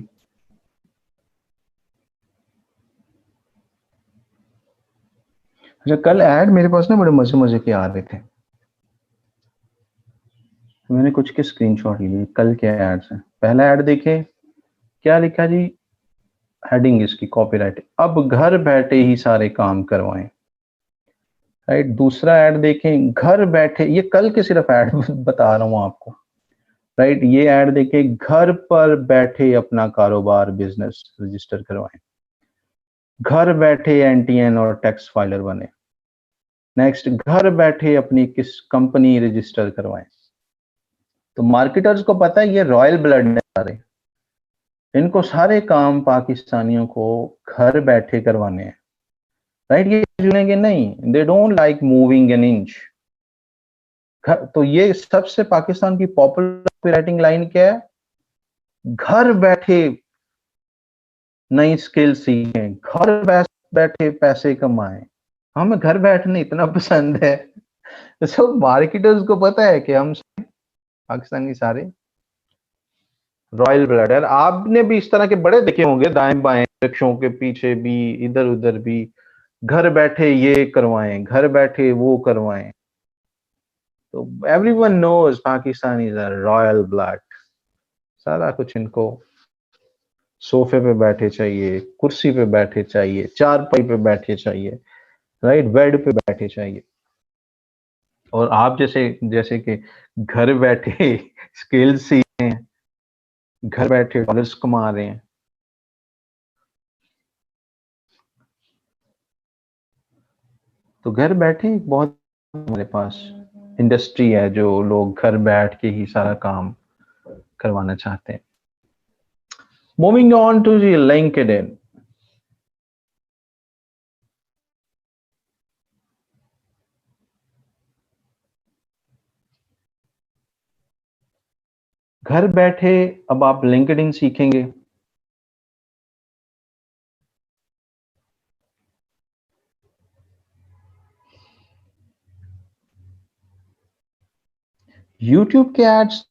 S1: अच्छा, कल ऐड मेरे पास ना बड़े मजे मजे के आ रहे थे, मैंने कुछ के स्क्रीनशॉट लिए। कल क्या एड्स हैं, पहला ऐड देखें, क्या लिखा जी, हेडिंग इसकी कॉपीराइट, अब घर बैठे ही सारे काम करवाएं। राइट, दूसरा ऐड देखें, घर बैठे, ये कल के सिर्फ ऐड बता रहा हूं आपको। राइट, ये ऐड देखें, घर पर बैठे अपना कारोबार बिजनेस रजिस्टर करवाएं, घर बैठे एनटीएन और टैक्स फाइलर बने। नेक्स्ट, घर बैठे अपनी किस कंपनी रजिस्टर करवाएं। तो मार्केटर्स को पता है ये रॉयल ब्लड है सारे, इनको सारे काम पाकिस्तानियों को घर बैठे करवाने हैं। राइट, ये जुड़ेंगे नहीं, they don't like moving an inch. तो ये सबसे पाकिस्तान की पॉपुलर राइटिंग लाइन क्या है, घर बैठे नई स्किल सीखें, घर बैठे पैसे कमाएं। हमें घर बैठने इतना पसंद है। तो मार्केटर्स को पता है कि हम पाकिस्तानी सारे रॉयल ब्लड है। आपने भी इस तरह के बड़े देखे होंगे, दाएं बाएं वृक्षों के पीछे भी, इधर उधर भी, घर बैठे ये करवाएं, घर बैठे वो करवाएं। तो everyone knows Pakistan is a royal blood. सारा कुछ इनको सोफे पे बैठे चाहिए, कुर्सी पे बैठे चाहिए, चारपाई पे बैठे चाहिए, राइट, बेड पे बैठे चाहिए। और आप जैसे जैसे कि घर बैठे स्किल्स सीख रहे हैं, घर बैठे डॉलर्स कमा रहे हैं। तो घर बैठे एक बहुत हमारे पास इंडस्ट्री है जो लोग घर बैठ के ही सारा काम करवाना चाहते हैं। Moving on to the LinkedIn. घर बैठे अब आप लिंक्डइन सीखेंगे। यूट्यूब के एड्स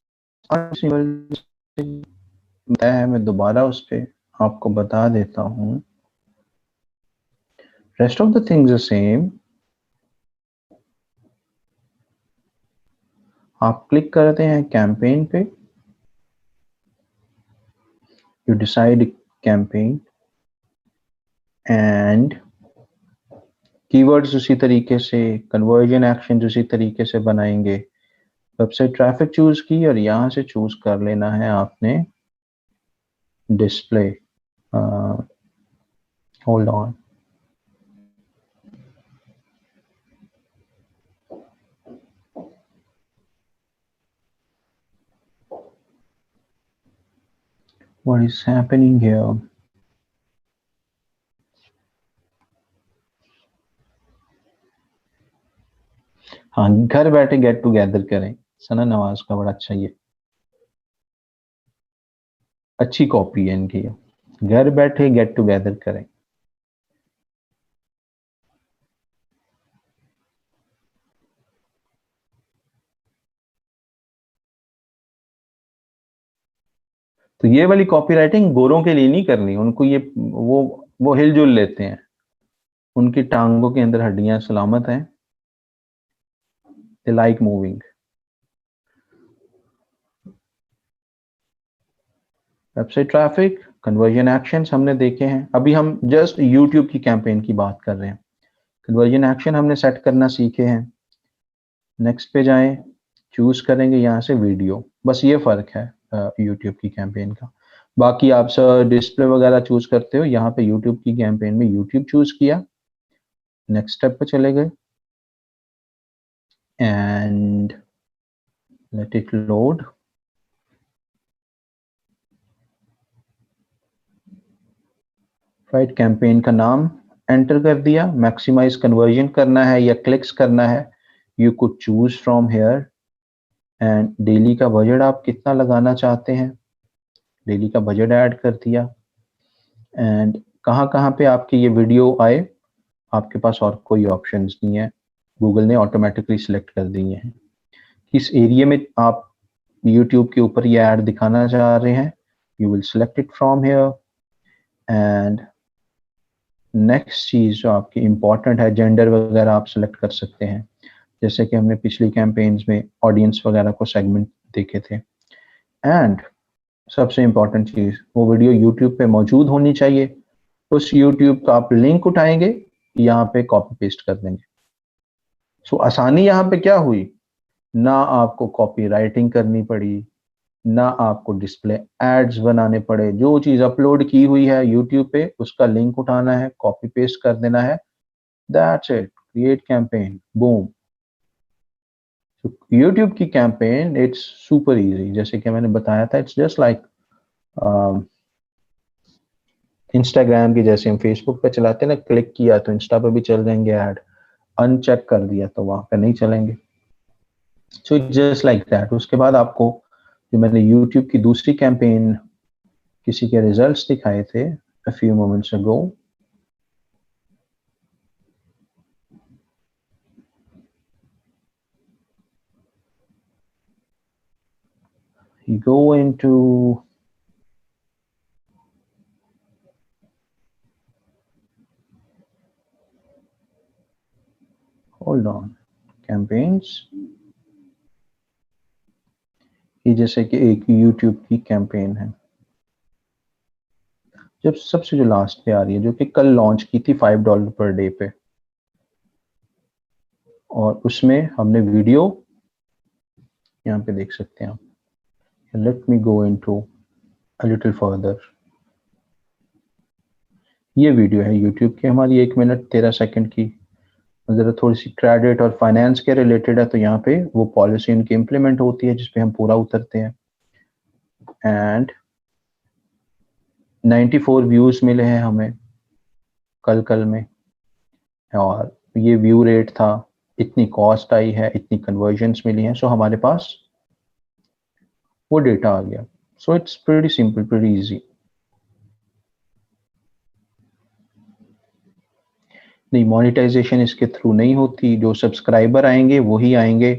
S1: मैं दोबारा उस पर आपको बता देता हूं। Rest of the things are same. आप क्लिक करते हैं कैंपेन पे, you decide campaign and keywords उसी तरीके से, कन्वर्जन एक्शन उसी तरीके से बनाएंगे। वेबसाइट ट्रैफिक चूज की और यहां से चूज कर लेना है आपने display. Hold on, what is happening here. हाँ, घर बैठे गेट टुगेदर करें, सना नवाज का बड़ा अच्छा, ये अच्छी कॉपी है इनकी, घर बैठे गेट टुगेदर करें। तो ये वाली कॉपी राइटिंग गोरों के लिए नहीं करनी, उनको ये वो हिलजुल लेते हैं, उनकी टांगों के अंदर हड्डियां सलामत हैं, they like moving. Website traffic, conversion actions हमने देखे हैं, अभी हम जस्ट यूट्यूब की कैंपेन की बात कर रहे हैं। कन्वर्जन एक्शन हमने सेट करना सीखे हैं। नेक्स्ट पे जाएं, चूज करेंगे यहाँ से वीडियो, बस ये फर्क है यूट्यूब की कैंपेन का। बाकी आप सर डिस्प्ले वगैरह चूज करते हो, यहाँ पे यूट्यूब की कैंपेन में यूट्यूब चूज किया, नेक्स्ट स्टेप पे चले गए and let it load. Right, campaign का नाम एंटर कर दिया, मैक्सिमाइज कन्वर्जन करना है या क्लिक्स करना है, you could choose from here, and daily का बजट आप कितना लगाना चाहते हैं, डेली का बजट ऐड कर दिया, एंड कहाँ कहाँ पे आपकी ये वीडियो आए, आपके पास और कोई ऑप्शंस नहीं है, गूगल ने ऑटोमेटिकली सिलेक्ट कर दिए हैं। किस एरिया में आप यूट्यूब के ऊपर ये ऐड दिखाना चाह रहे हैं, you will select it from here, and next चीज जो आपकी इम्पोर्टेंट है, जेंडर वगैरह आप सेलेक्ट कर सकते हैं, जैसे कि हमने पिछली कैंपेन्स में ऑडियंस वगैरह को सेगमेंट देखे थे। एंड सबसे इम्पोर्टेंट चीज, वो वीडियो यूट्यूब पे मौजूद होनी चाहिए, उस यूट्यूब का आप लिंक उठाएंगे, यहाँ पे कॉपी पेस्ट कर देंगे। सो आसानी यहाँ पे क्या हुई, ना आपको कॉपी राइटिंग करनी पड़ी, ना आपको डिस्प्ले एड्स बनाने पड़े, जो चीज अपलोड की हुई है यूट्यूब पे उसका लिंक उठाना है, कॉपी पेस्ट कर देना है, that's it, create campaign, boom. YouTube की कैंपेन इट्स सुपर इजी, जैसे कि मैंने बताया था, इट्स जस्ट लाइक इंस्टाग्राम की, जैसे हम फेसबुक पे चलाते हैं ना, क्लिक किया तो इंस्टा पे भी चल जाएंगे ऐड, अनचेक कर दिया तो वहां पे नहीं चलेंगे। So it's just like that. उसके बाद आपको जो मैंने यूट्यूब की दूसरी कैंपेन किसी के रिजल्ट्स दिखाए थे a few moments ago, you go into hold on campaigns, ये जैसे कि एक YouTube की कैंपेन है, जब सबसे जो लास्ट पे आ रही है, जो कि कल लॉन्च की थी $5 पर डे पे, और उसमें हमने वीडियो यहाँ पे देख सकते हैं आप। Late me go into a little further. ये वीडियो है यूट्यूब की हमारी 1 मिनट 13 सेकंड की, ज़रा थोड़ी सी क्रेडिट और फाइनेंस के रिलेटेड है, तो यहाँ पे वो पॉलिसी उनकी इम्प्लीमेंट होती है जिसपे हम पूरा उतरते हैं। एंड 94 व्यूज मिले हैं हमें कल में, और ये व्यू रेट था, इतनी कॉस्ट आई है, इतनी कन्वर्जन्स मिली हैं, सो हमारे पास वो डेटा आ गया। So it's pretty simple, pretty easy. नहीं, मोनेटाइजेशन इसके थ्रू नहीं होती, जो सब्सक्राइबर आएंगे वही आएंगे,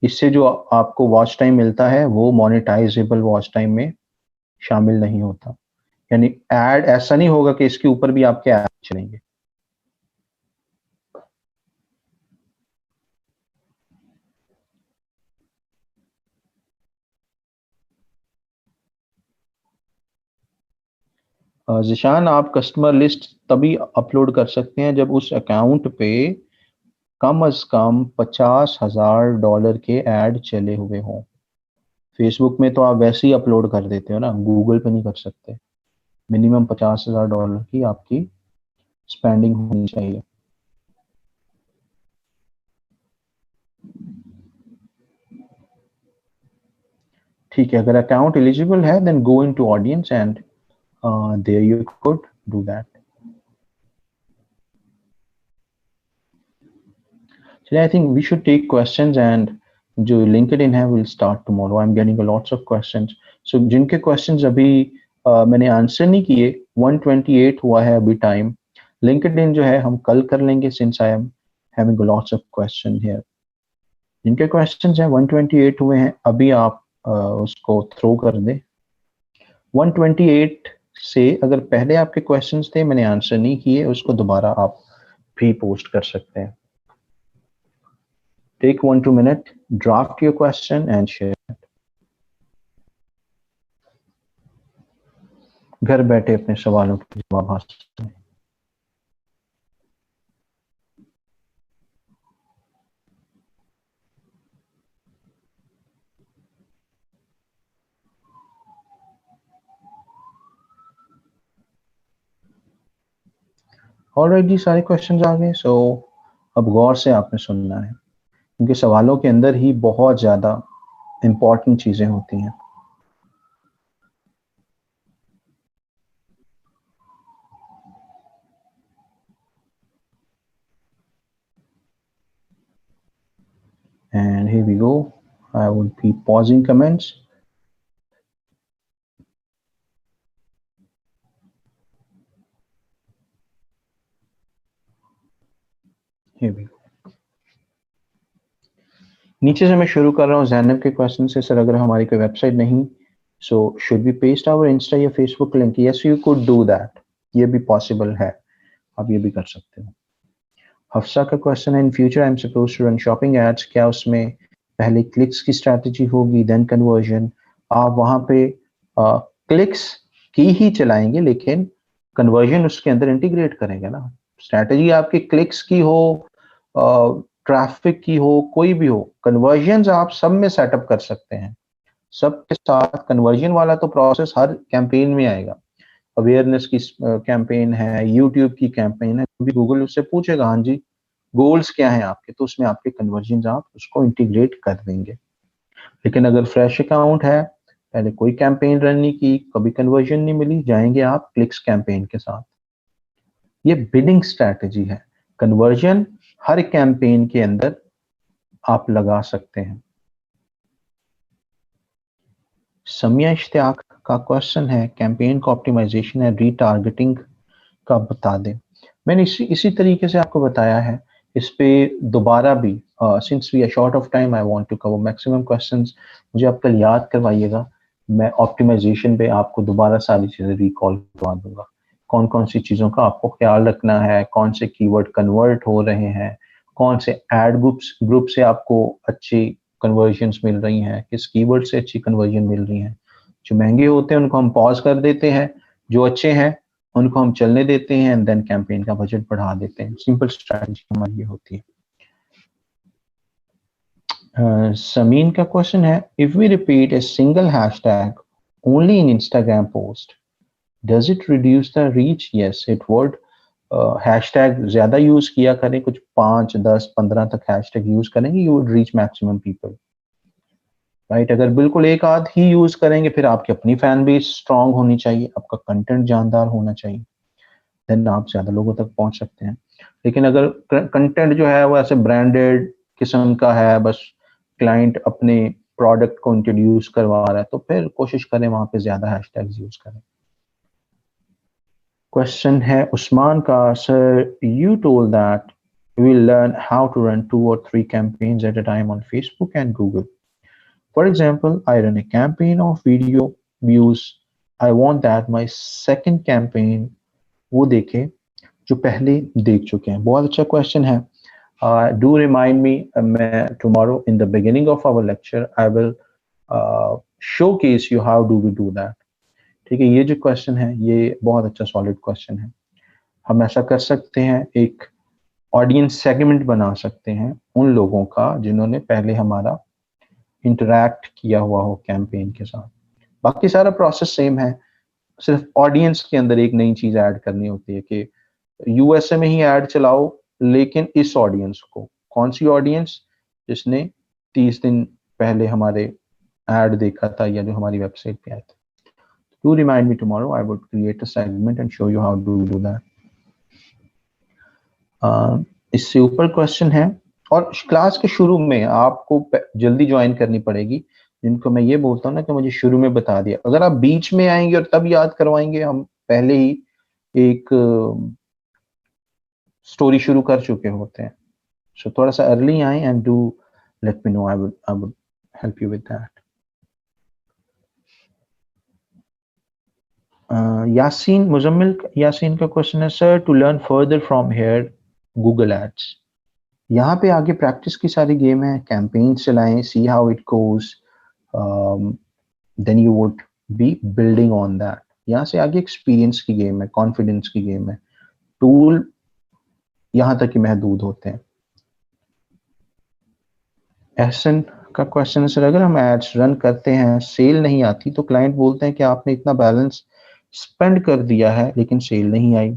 S1: इससे जो आपको वॉच टाइम मिलता है वो मोनेटाइजेबल वॉच टाइम में शामिल नहीं होता। यानी ऐड ऐसा नहीं होगा कि इसके ऊपर भी आपके ऐड चलेंगे। जिशान, आप कस्टमर लिस्ट तभी अपलोड कर सकते हैं जब उस अकाउंट पे कम अज कम $50,000 के ऐड चले हुए हों। फेसबुक में तो आप वैसे ही अपलोड कर देते हो ना, गूगल पे नहीं कर सकते। मिनिमम $50,000 की आपकी स्पेंडिंग होनी चाहिए। ठीक है, अगर अकाउंट एलिजिबल है then go into audience and there you could do that. So I think we should take questions, and जो LinkedIn है will start tomorrow. I'm getting a lots of questions. So जिनके questions अभी मैंने answer नहीं किए, 128 हुआ है अभी टाइम। LinkedIn जो है हम कल कर लेंगे, since I am having lots of question here. जिनके questions हैं 128 हुए हैं, अभी आप उसको थ्रो कर दें। 128 से अगर पहले आपके questions थे मैंने आंसर नहीं किए, उसको दोबारा आप भी पोस्ट कर सकते हैं। Take 1-2 minutes, draft your question and share it. घर बैठे अपने सवालों के जवाब हासिल करें। ऑलराइट जी, सारे क्वेश्चंस आ गए। सो अब गौर से आपने सुनना है, क्योंकि सवालों के अंदर ही बहुत ज़्यादा इम्पोर्टेंट चीज़ें होती हैं। And here we go. I would be pausing comments. Here we go. नीचे से मैं शुरू कर रहा हूँ ज़ैनब के क्वेश्चन से। सर अगर हमारी कोई वेबसाइट नहीं, so should be paste our Insta या Facebook link? Yes, you could do that, ये भी पॉसिबल है, आप ये भी कर सकते हो। हफ्सा का क्वेश्चन है, in future I am suppose to run shopping ads, क्या उसमें पहले क्लिक्स की स्ट्रैटेजी होगी देन कन्वर्जन? आप वहां पे क्लिक्स की ही चलाएंगे लेकिन कन्वर्जन उसके अंदर इंटीग्रेट करेंगे ना। स्ट्रैटेजी आपकी क्लिक्स की हो, ट्रैफिक की हो, कोई भी हो, कन्वर्जन आप सब में सेटअप कर सकते हैं। सबके साथ कन्वर्जन वाला तो प्रोसेस हर कैंपेन में आएगा। अवेयरनेस की कैंपेन है, यूट्यूब की कैंपेन है, भी गूगल उससे पूछेगा हाँ जी गोल्स क्या हैं आपके, तो उसमें आपके कन्वर्जन आप उसको इंटीग्रेट कर देंगे। लेकिन अगर फ्रेश अकाउंट है, पहले कोई कैंपेन रन नहीं की, कभी कन्वर्जन नहीं मिली, जाएंगे आप क्लिक्स कैंपेन के साथ। ये बिडिंग स्ट्रैटेजी है। कन्वर्जन हर कैंपेन के अंदर आप लगा सकते हैं। समिया इश्तियाक का क्वेश्चन है, कैंपेन का ऑप्टिमाइजेशन है रीटारगेटिंग का बता दें। मैंने इसी तरीके से आपको बताया है। इस पे दोबारा भी since we are short of time I want to cover maximum questions, मुझे आप कल याद करवाइएगा, मैं ऑप्टिमाइजेशन पे आपको दोबारा सारी चीजें रिकॉल करवा दूंगा। कौन कौन सी चीजों का आपको ख्याल रखना है, कौन से कीवर्ड कन्वर्ट हो रहे हैं, कौन से एड ग्रुप से आपको अच्छी कन्वर्जन्स मिल रही हैं, किस कीवर्ड से अच्छी कन्वर्जन मिल रही हैं। जो महंगे होते हैं उनको हम पॉज कर देते हैं, जो अच्छे हैं उनको हम चलने देते हैं एंड देन कैंपेन का बजट बढ़ा देते हैं। सिंपल स्ट्रैटेजी हमारी ये होती है। समीन का क्वेश्चन है, if we repeat a single hashtag only in Instagram post does it reduce the reach? Yes it would. Hashtag ज्यादा यूज किया करें, कुछ 5, 10, 15 तक हैशटैग यूज करेंगे, you would reach maximum people, right. अगर बिल्कुल एक आध ही यूज करेंगे, फिर आपकी अपनी फैन बेस स्ट्रांग होनी चाहिए, आपका कंटेंट जानदार होना चाहिए, देन आप ज्यादा लोगों तक पहुंच सकते हैं। लेकिन अगर कंटेंट जो है वो ऐसे ब्रांडेड किस्म का है, बस क्लाइंट अपने प्रोडक्ट को इंट्रोड्यूस करवा रहा है, तो फिर कोशिश करें वहां पे ज्यादा हैशटैग्स यूज करें। क्वेश्चन है उस्मान का, sir you told that we will learn how to run 2 or 3 campaigns at a time on Facebook and Google. For example, I run a campaign of video views. I want that my second campaign वो देखे जो पहले देख चुके हैं। बहुत अच्छा question है। डू रिमाइंड मी, मैं tomorrow in the beginning of our lecture I will showcase you how do we do that. ठीक है, ये जो क्वेश्चन है ये बहुत अच्छा सॉलिड क्वेश्चन है। हम ऐसा कर सकते हैं, एक ऑडियंस सेगमेंट बना सकते हैं उन लोगों का जिन्होंने पहले हमारा इंटरैक्ट किया हुआ हो कैंपेन के साथ। बाकी सारा प्रोसेस सेम है, सिर्फ ऑडियंस के अंदर एक नई चीज ऐड करनी होती है कि यूएसए में ही ऐड चलाओ, लेकिन इस ऑडियंस को, कौन सी ऑडियंस? जिसने 30 दिन पहले हमारे ऐड देखा था या जो हमारी वेबसाइट पे आया था। Do remind me tomorrow, I would create a segment and show you how do do that. इससे ऊपर क्वेश्चन है, और क्लास के शुरू में आपको जल्दी ज्वाइन करनी पड़ेगी, जिनको मैं ये बोलता हूँ ना कि मुझे शुरू में बता दिया। अगर आप बीच में आएंगे और तब याद करवाएंगे, हम पहले ही एक स्टोरी शुरू कर चुके होते हैं। सो थोड़ा सा अर्ली आए and do let me know, I would help you with that. Yaseen Muzammil Yaseen का क्वेश्चन है, sir to learn further from here Google ads, यहाँ पे आगे प्रैक्टिस की सारी गेम है, कैंपेन चलाएं, see how it goes, then you would be building on that. यहाँ से आगे एक्सपीरियंस की गेम है, कॉन्फिडेंस की गेम है, टूल यहाँ तक ही महदूद होते हैं। एहसन का क्वेश्चन है, सर अगर हम एड्स रन करते हैं, सेल नहीं आती, तो क्लाइंट बोलते हैं कि आपने इतना बैलेंस स्पेंड कर दिया है लेकिन सेल नहीं आई,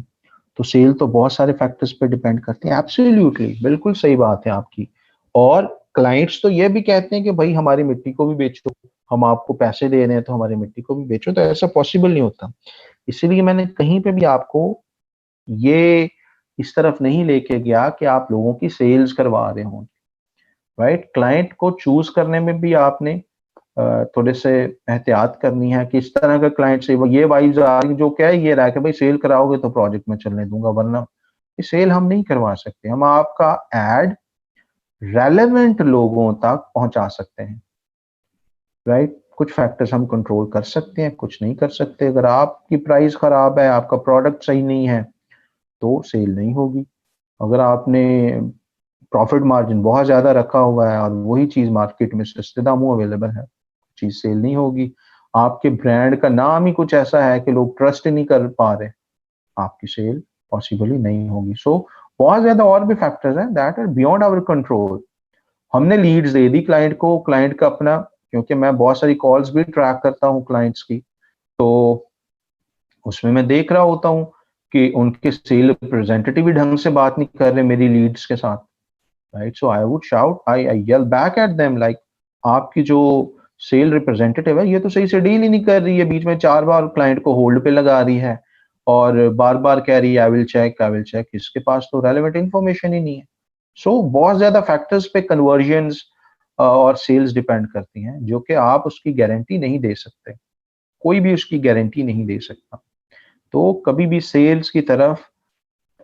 S1: तो सेल तो बहुत सारे फैक्टर्स पे डिपेंड करते हैं। एब्सोल्युटली, बिल्कुल सही बात है आपकी। और क्लाइंट्स तो ये भी कहते हैं कि भाई हमारी मिट्टी को भी बेचो, हम आपको पैसे दे रहे हैं तो हमारी मिट्टी को भी बेचो, तो ऐसा पॉसिबल नहीं होता। इसीलिए मैंने कहीं पे भी आपको ये इस तरफ नहीं लेके गया कि आप लोगों की सेल्स करवा रहे हों। राइट। क्लाइंट को चूज करने में भी आपने थोड़े से एहतियात करनी है कि इस तरह का क्लाइंट से ये वाइज जो क्या है ये रहा कि भाई सेल कराओगे तो प्रोजेक्ट में चलने दूंगा, वरना ये सेल हम नहीं करवा सकते। हम आपका एड रेलेवेंट लोगों तक पहुंचा सकते हैं, राइट। कुछ फैक्टर्स हम कंट्रोल कर सकते हैं, कुछ नहीं कर सकते। अगर आपकी प्राइस खराब है, आपका प्रोडक्ट सही नहीं है, तो सेल नहीं होगी। अगर आपने प्रॉफिट मार्जिन बहुत ज्यादा रखा हुआ है और वही चीज मार्केट में सस्ते दामों अवेलेबल है, चीज सेल नहीं होगी। आपके ब्रांड का नाम ही कुछ ऐसा है कि लोग ट्रस्ट नहीं कर पा रहे, आपकी सेल पॉसिबली नहीं होगी। सो बहुत ज्यादा और भी फैक्टर्स हैं that are beyond our control. हमने लीड्स दे दी क्लाइंट को, क्लाइंट का अपना, क्योंकि मैं बहुत सारी कॉल्स भी ट्रैक करता हूँ क्लाइंट्स की, तो उसमें मैं देख रहा होता हूँ कि उनके सेल रिप्रेजेंटेटिव भी ढंग से बात नहीं कर रहे मेरी लीड्स के साथ, right. So I would shout, I yell back at them like, आपकी जो सेल रिप्रेजेंटेटिव है ये तो सही से डील ही नहीं कर रही है, बीच में 4 बार क्लाइंट को होल्ड पे लगा रही है और बार बार कह रही है I will check, I will check. इसके पास तो रेलेवेंट इंफॉर्मेशन ही नहीं है। सो बहुत ज्यादा फैक्टर्स पे कन्वर्जन्स और सेल्स डिपेंड करती हैं, जो कि आप उसकी गारंटी नहीं दे सकते, कोई भी उसकी गारंटी नहीं दे सकता। तो कभी भी सेल्स की तरफ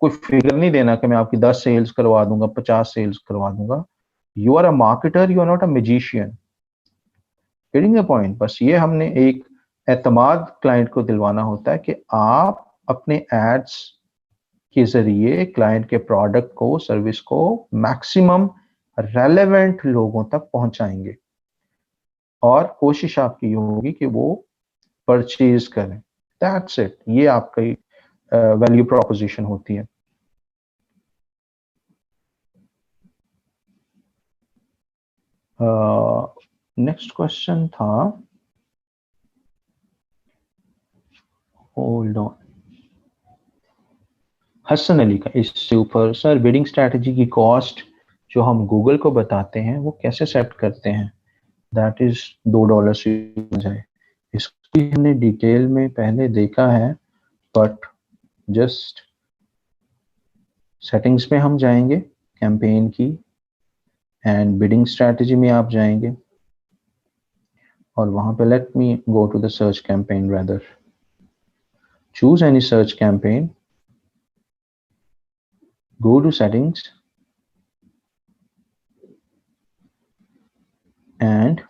S1: कोई फिगर नहीं देना कि मैं आपकी 10 सेल्स करवा दूंगा, 50 सेल्स करवा दूंगा। You are a marketer, you are not a magician. Getting the point. बस ये हमने एक एतमाद क्लाइंट को दिलवाना होता है कि आप अपने एड्स के जरिए क्लाइंट के प्रोडक्ट को, सर्विस को मैक्सिमम रेलेवेंट लोगों तक पहुंचाएंगे और कोशिश आपकी ये होगी कि वो परचेज करें। That's it. ये आपकी वैल्यू प्रोपोजिशन होती है। नेक्स्ट क्वेश्चन था, होल्ड ऑन, हसन अली का, इससे ऊपर सर बिडिंग स्ट्रैटेजी की कॉस्ट जो हम गूगल को बताते हैं वो कैसे सेट करते हैं, दैट इज $2 से जाए। इसकी हमने डिटेल में पहले देखा है, बट जस्ट सेटिंग्स में हम जाएंगे कैंपेन की, एंड बिडिंग स्ट्रैटेजी में आप जाएंगे और वहां पे let me go to the search campaign, rather choose any search campaign, go to settings and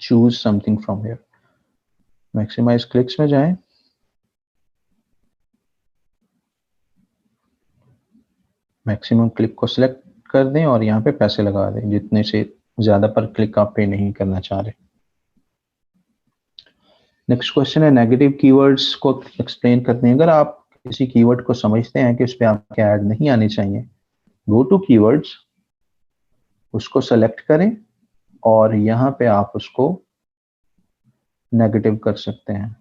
S1: choose something from here। Maximize clicks में जाएं, मैक्सिमम क्लिक को सिलेक्ट कर दें और यहाँ पे पैसे लगा दें, जितने से ज्यादा पर क्लिक आप पे नहीं करना चाह रहे। नेक्स्ट क्वेश्चन है नेगेटिव कीवर्ड्स को एक्सप्लेन करते हैं। अगर आप किसी कीवर्ड को समझते हैं कि उस पर आपके ऐड नहीं आने चाहिए, गो टू कीवर्ड्स, उसको सेलेक्ट करें और यहाँ पे आप उसको नेगेटिव कर सकते हैं।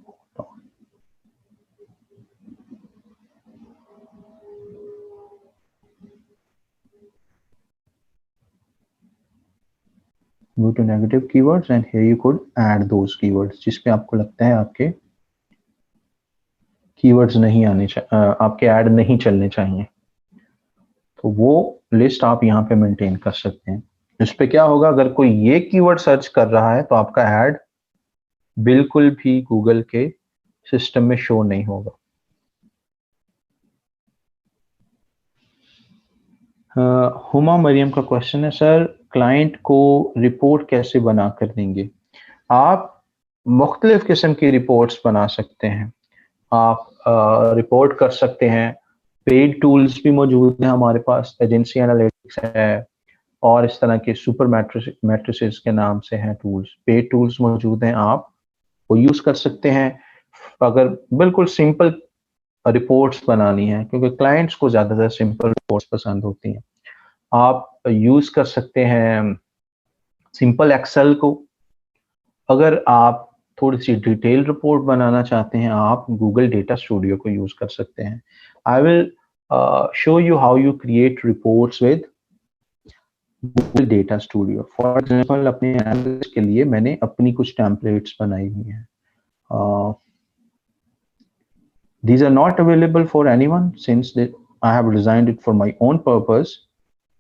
S1: Go to negative keywords and here you could add those keywords जिस पे आपको लगता है आपके कीवर्ड्स नहीं आने चाहिए, आपके ऐड नहीं चलने चाहिए, तो वो लिस्ट आप यहाँ पे मेंटेन कर सकते हैं। इस पे क्या होगा, अगर कोई ये कीवर्ड सर्च कर रहा है तो आपका ऐड बिल्कुल भी गूगल के सिस्टम में शो नहीं होगा। हुमा मरियम का क्वेश्चन है, सर क्लाइंट को रिपोर्ट कैसे बना कर देंगे? आप मुख्तलिफ किस्म की रिपोर्ट्स बना सकते हैं। आप रिपोर्ट कर सकते हैं, पेड टूल्स भी मौजूद हैं हमारे पास, एजेंसी एनालिटिक्स है और इस तरह के सुपर मैट्रिसेस के नाम से हैं टूल्स, पेड टूल्स मौजूद हैं, आप वो यूज कर सकते हैं। अगर बिल्कुल सिंपल रिपोर्ट्स बनानी है, क्योंकि क्लाइंट्स को ज्यादातर सिंपल रिपोर्ट्स पसंद होती हैं, आप यूज कर सकते हैं सिंपल एक्सेल को। अगर आप थोड़ी सी डिटेल रिपोर्ट बनाना चाहते हैं, आप गूगल डेटा स्टूडियो को यूज कर सकते हैं। I will show you how you create reports with Google data studio. For example अपने एनालिसिस के लिए मैंने अपनी कुछ टेम्पलेट्स बनाई हुई हैं। These are not available for anyone since I have designed it for my own purpose,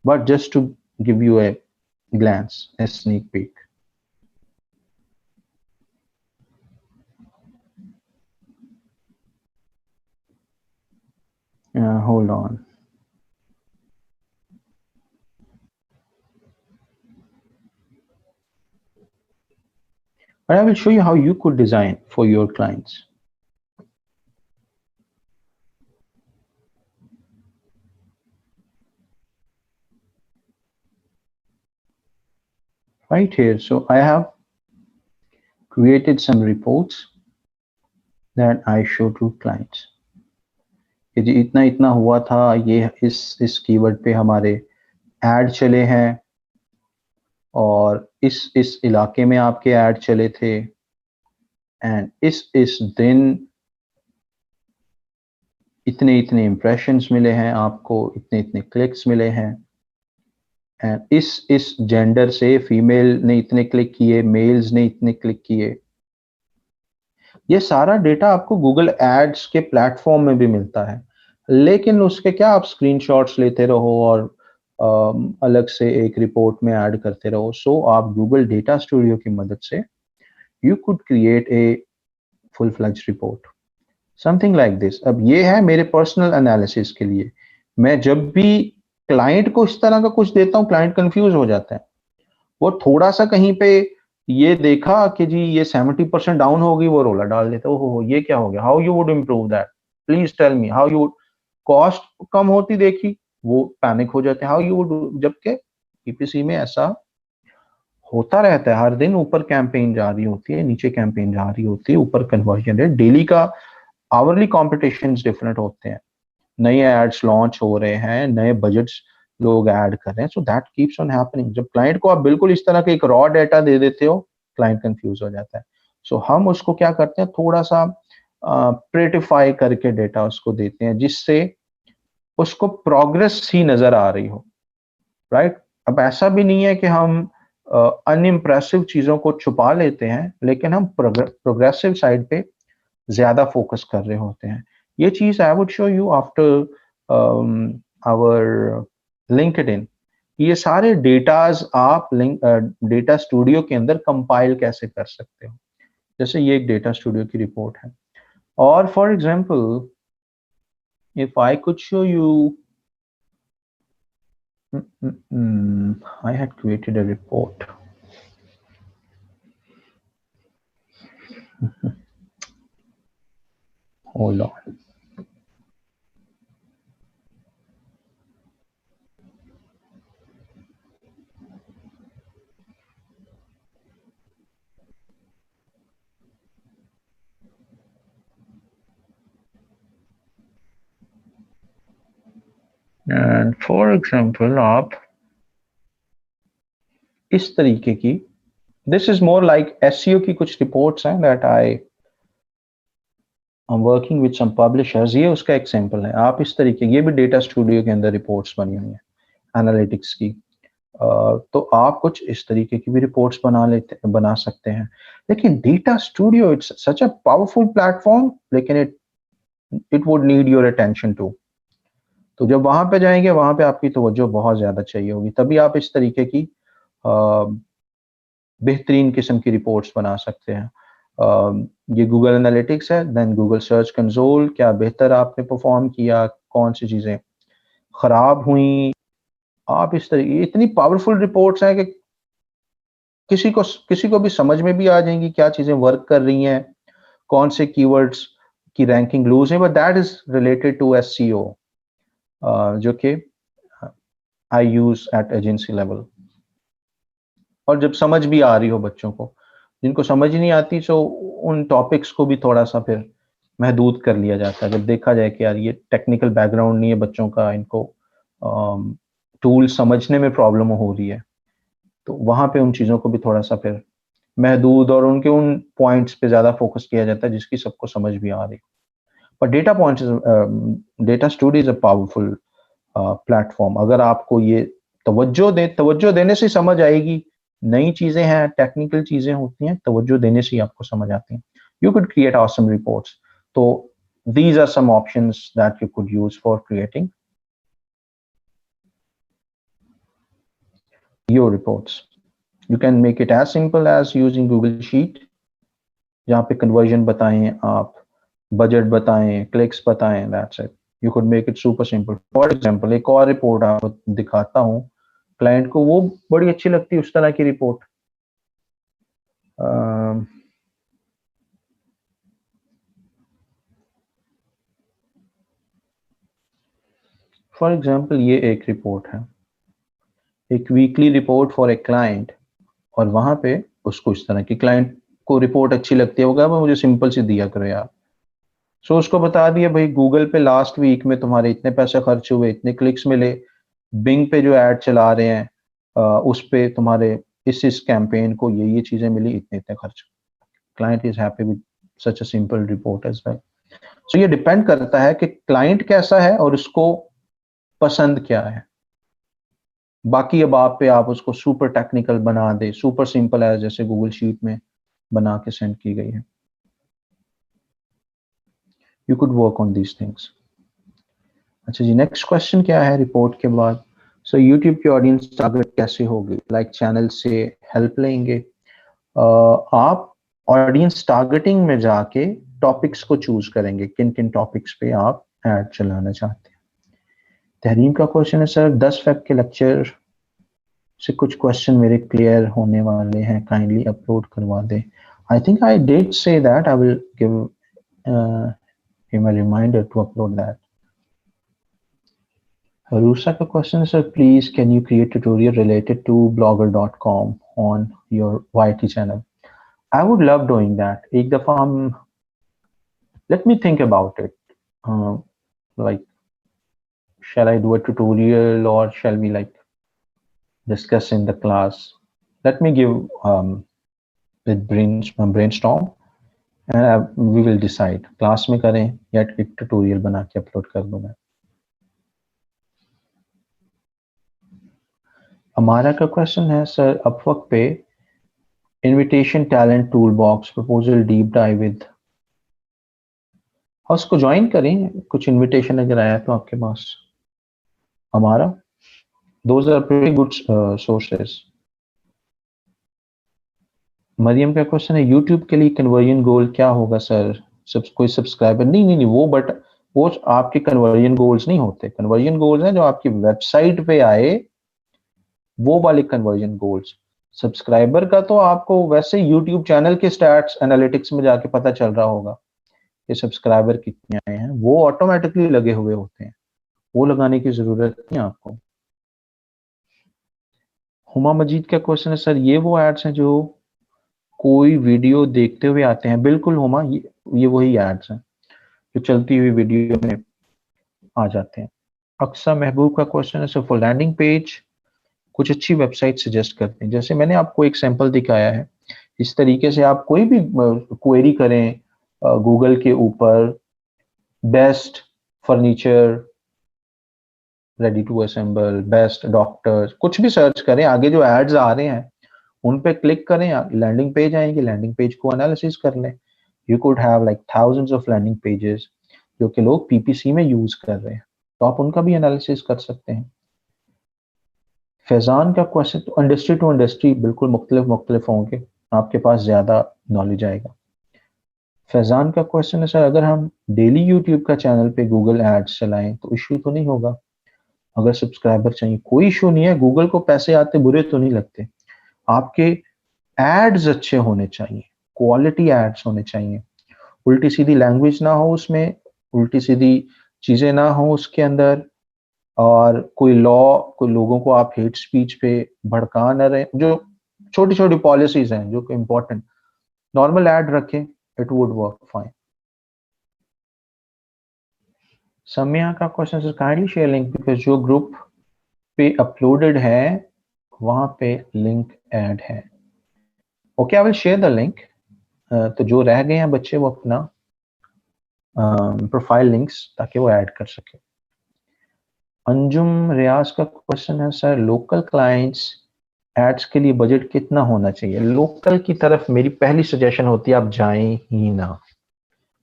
S1: but just to give you a glance, a sneak peek. Hold on. But I will show you how you could design for your clients. Right here, so I have created some reports that I show to clients. कि इतना इतना हुआ था, ये इस keyword पे हमारे add चले हैं, और इस इलाके में आपके ऐड चले थे, एंड इस दिन इतने इतने इम्प्रेशंस मिले हैं आपको, इतने इतने क्लिक्स मिले हैं, एंड इस जेंडर से फीमेल ने इतने क्लिक किए, मेल्स ने इतने क्लिक किए। ये सारा डेटा आपको गूगल एड्स के प्लेटफॉर्म में भी मिलता है, लेकिन उसके क्या आप स्क्रीनशॉट्स लेते रहो और अलग से एक रिपोर्ट में ऐड करते रहो। सो आप गूगल डेटा स्टूडियो की मदद से you could create a full fledged report, something like this. अब ये है मेरे पर्सनल एनालिसिस के लिए। मैं जब भी क्लाइंट को इस तरह का कुछ देता हूँ, क्लाइंट कंफ्यूज हो जाता है। वो थोड़ा सा कहीं पे ये देखा कि जी ये 70% डाउन हो गई, वो रोला डाल देता, ओहो ये क्या हो गया, how you would improve that, please tell me how you. Cost कम होती देखी, वो पैनिक हो जाते हैं, हाउ यू वुड। जबकि पीपीसी में ऐसा होता रहता है, हर दिन ऊपर कैंपेन जा रही होती है, नीचे कैंपेन जा रही होती है, ऊपर कन्वर्जन रेट, डेली का आवरली कॉम्पिटिशंस डिफरेंट होते हैं, नए एड्स लॉन्च हो रहे हैं, नए बजट्स लोग ऐड कर रहे हैं। So that keeps on happening. जब क्लाइंट को आप बिल्कुल इस तरह का एक रॉ डेटा दे देते हो, क्लाइंट कंफ्यूज हो जाता है। सो हम उसको क्या करते हैं, थोड़ा सा प्रेटिफाई करके डेटा उसको देते हैं, जिससे उसको प्रोग्रेस ही नजर आ रही हो, राइट। अब ऐसा भी नहीं है कि हम अनइम्प्रेसिव चीजों को छुपा लेते हैं, लेकिन हम प्रोग्रेसिव साइड पे ज्यादा फोकस कर रहे होते हैं। ये चीज I would show you after our LinkedIn. ये सारे डेटाज आप डेटा स्टूडियो के अंदर कंपाइल कैसे कर सकते हो। जैसे ये एक डेटा स्टूडियो की रिपोर्ट है, और for example if I could show you, I had created a report. Hold on. And for example, आप इस तरीके की, this is more like SEO की कुछ reports हैं that I'm working with some publishers। ये उसका एक सैंपल है। आप इस तरीके, ये भी डेटा स्टूडियो के अंदर रिपोर्ट्स बनी हुई हैं एनालिटिक्स की। तो आप कुछ इस तरीके की भी रिपोर्ट्स बना सकते हैं। लेकिन Data Studio it's such a powerful platform, लेकिन it would need your attention too. तो जब वहां पे जाएंगे, वहां पे आपकी तवज्जो बहुत ज्यादा चाहिए होगी, तभी आप इस तरीके की बेहतरीन किस्म की रिपोर्ट्स बना सकते हैं। ये गूगल एनालिटिक्स है, देन गूगल सर्च कंसोल, क्या बेहतर आपने परफॉर्म किया, कौन सी चीजें खराब हुई। आप इस तरीके, इतनी पावरफुल रिपोर्ट्स हैं कि किसी को भी समझ में भी आ जाएंगी क्या चीजें वर्क कर रही हैं, कौन से कीवर्ड्स की रैंकिंग लूज है। But that is related to SEO, जो कि I use at agency level. और जब समझ भी आ रही हो बच्चों को, जिनको समझ नहीं आती, तो उन टॉपिक्स को भी थोड़ा सा फिर महदूद कर लिया जाता है। जब देखा जाए कि यार ये टेक्निकल बैकग्राउंड नहीं है बच्चों का, इनको टूल समझने में प्रॉब्लम हो रही है, तो वहां पे उन चीजों को भी थोड़ा सा फिर महदूद और उनके उन पॉइंट्स पे ज्यादा फोकस किया जाता है जिसकी सबको समझ भी आ रही। पर data studio is a powerful platform. अगर आपको ये तवज्जो देने से समझ आएगी। नई चीजें हैं, टेक्निकल चीजें होती हैं, तवज्जो देने से ही आपको समझ आती हैं। You could create awesome reports. तो these are some options that you could use for creating your reports. You can make it as simple as using Google Sheet, जहाँ पे conversion बताएं आप, budget बताएं, clicks बताएं, that's it. You could make it super simple. For example, एक और report आपको दिखाता हूँ, क्लाइंट को वो बड़ी अच्छी लगती है उस तरह की रिपोर्ट. फॉर एग्जाम्पल ये एक रिपोर्ट है, एक weekly report for a client, और वहां पे उसको इस तरह की क्लाइंट को रिपोर्ट अच्छी लगती है, होगा मुझे सिंपल सी दिया करो यार. सो उसको बता दिया भाई गूगल पे लास्ट वीक में तुम्हारे इतने पैसे खर्च हुए, इतने क्लिक्स मिले, बिंग पे जो ऐड चला रहे हैं उस पे तुम्हारे इस कैंपेन को ये चीजें मिली, इतने इतने खर्च. Client is happy with such a simple report as well. So ये डिपेंड करता है कि क्लाइंट कैसा है और उसको पसंद क्या है. बाकी अब आप पे आप उसको सुपर टेक्निकल बना दे, सुपर सिंपल है जैसे गूगल शीट में बना के सेंड की गई है. You could work on these things. अच्छा जी, नेक्स्ट क्वेश्चन क्या है रिपोर्ट के बाद? सो यूट्यूब की ऑडियंस टारगेट कैसे होगी? लाइक चैनल से हेल्प लेंगे. आप ऑडियंस टारगेटिंग में जाके टॉपिक्स को चूज करेंगे, किन किन टॉपिक्स पे आप ऐड चलाना चाहते हैं. तहरीम का क्वेश्चन है सर 10 फेब के लेक्चर से कुछ क्वेश्चन मेरे क्लियर होने वाले हैं, काइंडली अपलोड करवा दें. I think I did say that. I will give him a reminder to upload that. Harusa का क्वेश्चन है sir please can you create tutorial related to blogger.com on your YT channel. I would love doing that. एक दफा हम let me think about it. Like, shall I do a tutorial or shall we like discuss in the class? Let me give with brainstorm and we will decide. Class में करें या एक tutorial बना के upload कर दूँ मैं. हमारा का क्वेश्चन है सर अपवर्क पे invitation talent tool box proposal deep dive with. उसको ज्वाइन करें, कुछ इनविटेशन अगर आया तो आपके पास. हमारा those are pretty good sources. Maryam का क्वेश्चन है यूट्यूब के लिए कन्वर्जन गोल क्या होगा सर? कोई सब्सक्राइबर नहीं वो, बट वो आपके कन्वर्जन गोल्स नहीं होते. कन्वर्जन गोल्स हैं जो आपकी वेबसाइट पे आए, वो वाले कन्वर्जन गोल्स. सब्सक्राइबर का तो आपको वैसे यूट्यूब चैनल के स्टैट्स एनालिटिक्स में जाके पता चल रहा होगा कि सब्सक्राइबर कितने आए हैं, वो ऑटोमेटिकली लगे हुए होते हैं, वो लगाने की जरूरत नहीं आपको. हुमा मजीद का क्वेश्चन है सर ये वो एड्स हैं जो कोई वीडियो देखते हुए आते हैं? बिल्कुल हुमा, ये वही एड्स हैं जो चलती हुई वीडियो में आ जाते हैं. अक्सा महबूब का क्वेश्चन है सर फॉर लैंडिंग पेज कुछ अच्छी वेबसाइट सजेस्ट करते हैं. जैसे मैंने आपको एक सैंपल दिखाया है, इस तरीके से आप कोई भी क्वेरी करें गूगल के ऊपर, best furniture ready to assemble, best doctors, कुछ भी सर्च करें, आगे जो एड्स आ रहे हैं उन पे क्लिक करें, लैंडिंग पेज आएंगे, लैंडिंग पेज को एनालिसिस कर लें. You could have like thousands of landing pages जो कि लोग पीपीसी में यूज कर रहे हैं, तो आप उनका भी एनालिसिस कर सकते हैं. फैजान का क्वेश्चन टू इंडस्ट्री बिल्कुल मुख्तलिफ होंगे, आपके पास ज्यादा नॉलेज आएगा. फैजान का क्वेश्चन है सर अगर हम डेली यूट्यूब का चैनल पे गूगल एड्स चलाएं तो इशू तो नहीं होगा? अगर सब्सक्राइबर चाहिए, कोई इशू नहीं है. गूगल को पैसे आते बुरे तो नहीं लगते. आपके एड्स अच्छे होने चाहिए, क्वालिटी एड्स होने चाहिए, उल्टी सीधी लैंग्वेज ना हो उसमें, उल्टी सीधी चीजें ना हो उसके अंदर, और कोई लोगों को आप हेट स्पीच पे भड़का न रहे. जो छोटी छोटी पॉलिसीज हैं जो कि इंपॉर्टेंट, नॉर्मल एड रखें, इट वुड वर्क फाइन. सम्या का question sir kindly share link because जो ग्रुप पे अपलोडेड है वहां पे लिंक ऐड है. Okay, I will share the link. तो जो रह गए हैं बच्चे वो अपना प्रोफाइल लिंक्स ताकि वो ऐड कर सके. अंजुम रियाज का क्वेश्चन है सर लोकल क्लाइंट्स एड्स के लिए बजट कितना होना चाहिए? लोकल की तरफ मेरी पहली सजेशन होती है आप जाएं ही ना.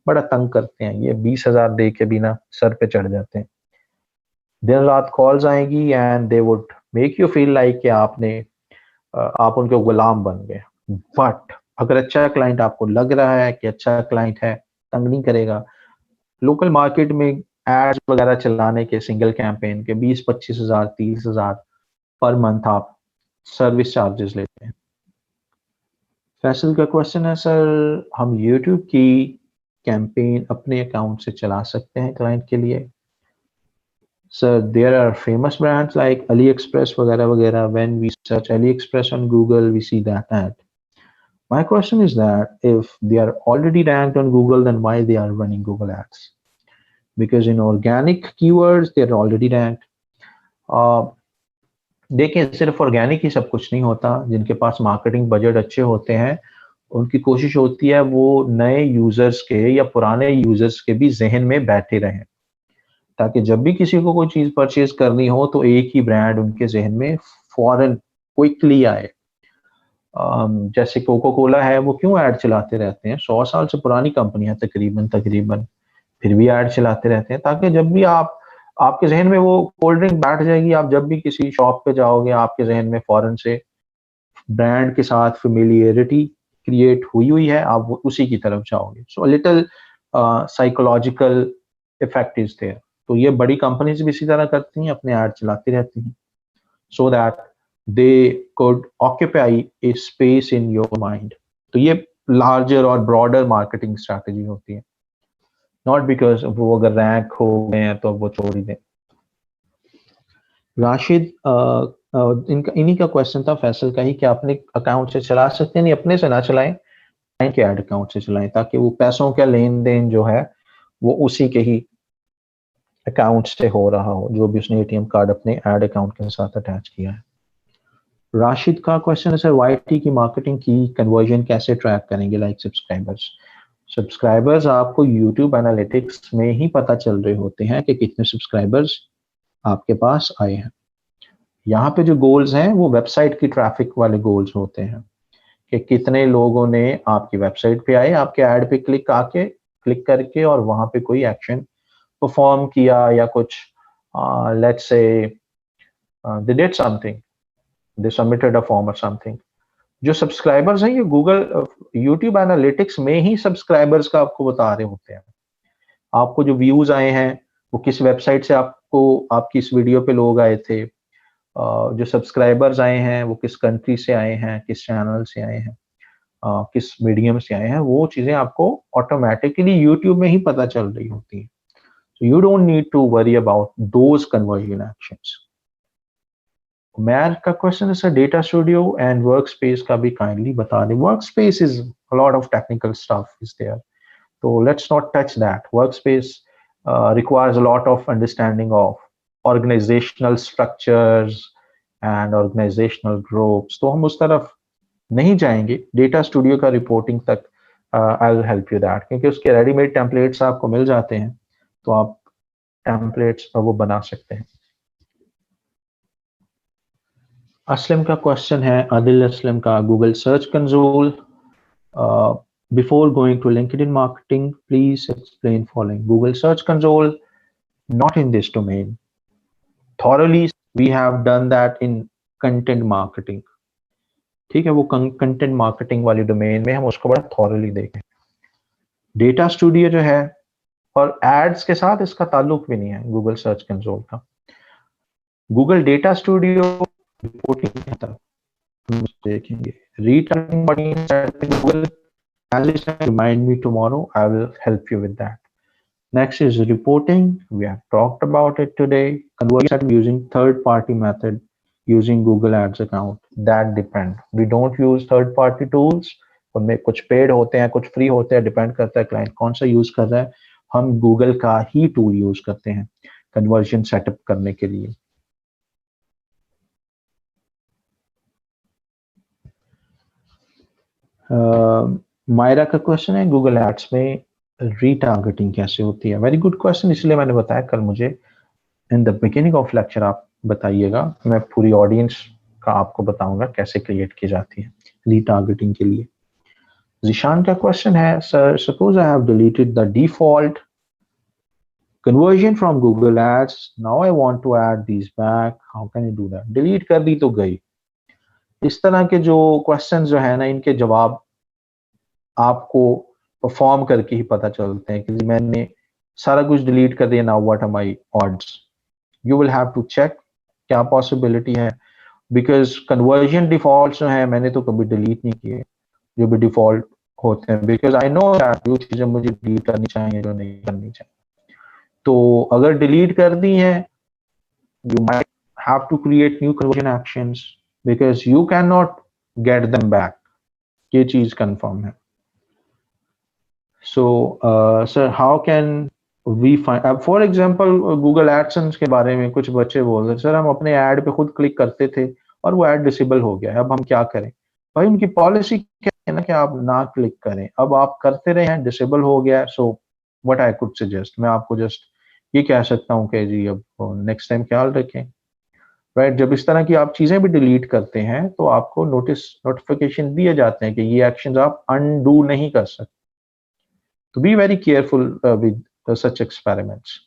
S3: बड़ा तंग करते हैं, ये 20,000 दे के भी ना सर पे चढ़ जाते हैं। दिन रात कॉल्स आएगी and they would make you feel like कि आप उनके गुलाम बन गए। बट अगर अच्छा क्लाइंट आपको लग रहा है कि अच्छा क्लाइंट है, तंग नहीं करेगा, लोकल मार्केट में एड्स वगैरह चलाने के सिंगल कैंपेन के 20-25,000 30,000 पर मंथ आप सर्विस चार्जेस लेते हैं। फैसल का क्वेश्चन है, सर हम यूट्यूब की कैंपेन अपने अकाउंट से चला सकते हैं क्लाइंट के लिए? Sir there are famous brands like AliExpress वगैरह वगैरह, when we search AliExpress on Google we see that ad. My question is that if they are already ranked on Google, then why they are running Google ads? Because in organic keywords they are already ranked. देखिए सिर्फ organic ही सब कुछ नहीं होता, जिनके पास marketing budget अच्छे होते हैं उनकी कोशिश होती है वो नए यूजर्स के या पुराने यूजर्स के भी जहन में बैठे रहें, ताकि जब भी किसी को कोई चीज परचेज करनी हो तो एक ही ब्रांड उनके जहन में फौरन क्विकली आए। जैसे कोको कोला है, वो क्यों ऐड चलाते रहते हैं, 100 साल से पुरानी कंपनी है तकरीबन फिर भी ऐड चलाते रहते हैं, ताकि जब भी आपके जहन में वो कोल्ड ड्रिंक बैठ जाएगी, आप जब भी किसी शॉप पे जाओगे आपके जहन में फौरन से ब्रांड के साथ फेमिलियरिटी क्रिएट हुई है, आप उसी की तरफ जाओगे। So little psychological effect is there. तो ये बड़ी कंपनीज भी इसी तरह करती हैं, अपने ऐड चलाती रहती हैं so that they could occupy A space in your mind. तो ये लार्जर और ब्रॉडर मार्केटिंग स्ट्रैटेजी होती है, नॉट बिकॉज वो अगर रैंक हो गए हैं तो वो छोड़ ही दें। राशिद, इन्हीं का क्वेश्चन था फैसल का ही, कि अपने अकाउंट से चला सकते हैं, नहीं अपने से ना चलाएं, क्लाइंट के ऐड अकाउंट से चलाएं, ताकि वो पैसों का लेन देन जो है वो उसी के ही अकाउंट से हो रहा हो, जो भी उसने एटीएम कार्ड अपने ऐड अकाउंट के साथ अटैच किया है। राशिद का क्वेश्चन है, सर वाईटी की मार्केटिंग की कन्वर्जन कैसे ट्रैक करेंगे, लाइक सब्सक्राइबर्स आपको यूट्यूब एनालिटिक्स में ही पता चल रहे होते हैं कि कितने सब्सक्राइबर्स आपके पास आए हैं। यहाँ पे जो गोल्स हैं वो वेबसाइट की ट्रैफिक वाले गोल्स होते हैं, कि कितने लोगों ने आपकी वेबसाइट पे आए, आपके ऐड पे क्लिक करके और वहां पे कोई एक्शन परफॉर्म किया, या कुछ let's say they did something, they submitted a form और समथिंग। जो सब्सक्राइबर्स हैं ये गूगल यूट्यूब एनालिटिक्स में ही सब्सक्राइबर्स का आपको बता रहे होते हैं। आपको जो व्यूज आए हैं वो किस वेबसाइट से आपकी इस वीडियो पे लोग आए थे, जो सब्सक्राइबर्स आए हैं वो किस कंट्री से आए हैं, किस चैनल से आए हैं, किस मीडियम से आए हैं, वो चीजें आपको ऑटोमेटिकली यूट्यूब में ही पता चल रही होती हैं। So you don't need to worry about those conversion actions. मैर का क्वेश्चन है, sir data studio and workspace का भी काइंडली बता दें। Workspace is a lot of technical stuff is there, so let's not touch that. Workspace requires a lot of understanding of organizational structures and organizational groups, तो हम उस तरफ नहीं जाएंगे। डेटा स्टूडियो का रिपोर्टिंग तक I will help you that, क्योंकि उसके रेडीमेड टेम्पलेट्स आपको मिल जाते हैं, तो आप टेम्पलेट्स वो बना सकते हैं। असलम का क्वेश्चन है, आदिल असलम का, Google search console before going to LinkedIn marketing, please explain following. Google Search Console, not in this domain. Thoroughly, we have done that in content marketing. ठीक है, वो कंटेंट मार्केटिंग वाली डोमेन में हम उसको बड़ा थॉरली देखें। डेटा स्टूडियो जो है और एड्स के साथ इसका ताल्लुक भी नहीं है गूगल सर्च कंसोल का। गूगल डेटा स्टूडियो रिपोर्टिंग आता देखेंगे, retargeting audience Google remind me tomorrow, I will help you with that. Next is reporting. We have talked about it today. Conversion using third-party method using Google Ads account. That depend. We don't use third-party tools. उनमें कुछ paid होते हैं, कुछ free होते हैं, depend करता है client कौन सा यूज कर रहा है। हम गूगल का ही टूल यूज करते हैं कन्वर्जन सेटअप करने के लिए। मायरा का क्वेश्चन है, गूगल एड्स में रीटारगेटिंग कैसे होती है? वेरी गुड क्वेश्चन, इसलिए मैंने बताया कल मुझे इन द बिगिनिंग ऑफ लेक्चर आप बताइएगा, मैं पूरी ऑडियंस का आपको बताऊंगा कैसे क्रिएट की जाती है रीटारगेटिंग के लिए। जिशान का क्वेश्चन है, sir suppose I have deleted the default conversion from Google Ads, now I want to add these back, how can I do that? Delete कर दी तो गई। इस तरह के जो क्वेश्चंस जो है ना, इनके जवाब आपको परफॉर्म करके ही पता चलते हैं कि मैंने सारा कुछ डिलीट कर दिया, now what are my odds. You will have to check क्या पॉसिबिलिटी है, बिकॉज कन्वर्जन डिफॉल्ट जो है मैंने तो कभी डिलीट नहीं किए, जो भी डिफॉल्ट होते हैं, बिकॉज आई नो दैट जो चीजें मुझे डिलीट करनी चाहिए जो नहीं करनी चाहिए। तो अगर डिलीट कर दी है, you might have to create new conversion actions because you cannot get them back, ये चीज कंफर्म है। So sir, how can we find, for example Google AdSense के बारे में कुछ बच्चे बोल रहे सर हम अपने ऐड पे खुद क्लिक करते थे और वो ऐड डिसेबल हो गया है, अब हम क्या करें? भाई उनकी पॉलिसी क्या है ना कि आप ना क्लिक करें, अब आप करते रहे हैं, डिसेबल हो गया। So what I could suggest, मैं आपको जस्ट ये कह सकता हूँ कि जी अब नेक्स्ट टाइम ख्याल रखें, राइट। जब इस तरह की आप चीजें भी डिलीट करते हैं तो आपको नोटिफिकेशन दिए जाते हैं कि ये एक्शंस आप अनडू नहीं कर सकते। तो be very careful with such experiments.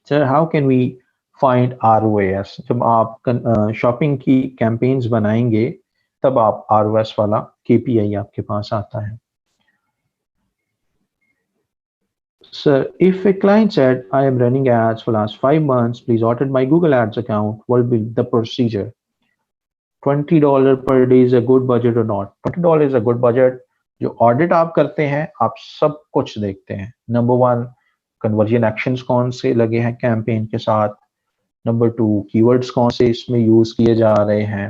S3: Sir how can we find ROAS? जब आप शॉपिंग की कैंपेन्स बनाएंगे तब आप ROAS वाला KPI आपके पास आता है। Sir, if a client said, I am running ads for last 5 months, please audit my Google Ads account, what will be the procedure? $20 per day is a good budget or not? $20 is a good budget. जो audit आप करते हैं आप सब कुछ देखते हैं। Number 1, conversion actions कौन से लगे हैं कैंपेन के साथ। नंबर 2, कीवर्ड्स कौन से इसमें यूज किए जा रहे हैं।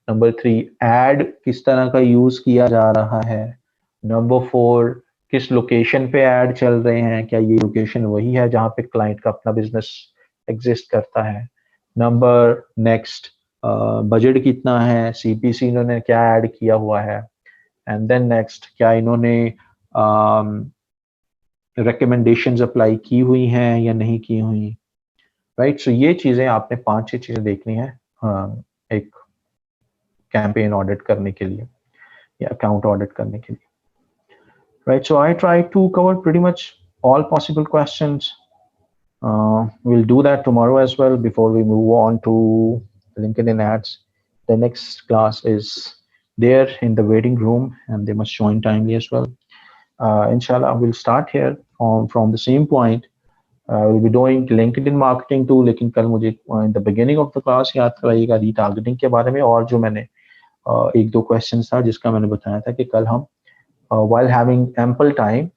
S3: नंबर 3, एड किस तरह का यूज किया जा रहा है। नंबर 4, किस लोकेशन पे ऐड चल रहे हैं, क्या ये लोकेशन वही है जहाँ पे क्लाइंट का अपना बिजनेस एग्जिस्ट करता है। नंबर नेक्स्ट, बजट कितना है, CPC इन्होंने क्या ऐड किया हुआ है। एंड देन नेक्स्ट, क्या इन्होंने रिकमेंडेशंस अप्लाई की हुई हैं या नहीं की हुई, राइट। सो ये चीजें आपने 5-6 चीजें देखनी है एक कैंपेन ऑडिट करने के लिए या अकाउंट ऑडिट करने के लिए, right? So I try to cover pretty much all possible questions. We'll do that tomorrow as well before we move on to LinkedIn ads. The next class is there in the waiting room and they must join timely as well. Inshallah, we'll start here from the same point. We'll be doing LinkedIn marketing too, लेकिन कल मुझे in the beginning of the class याद कराइएगा retargeting के बारे में, और जो मैंने 1-2 questions था जिसका मैंने बताया था कि कल हम while having ample time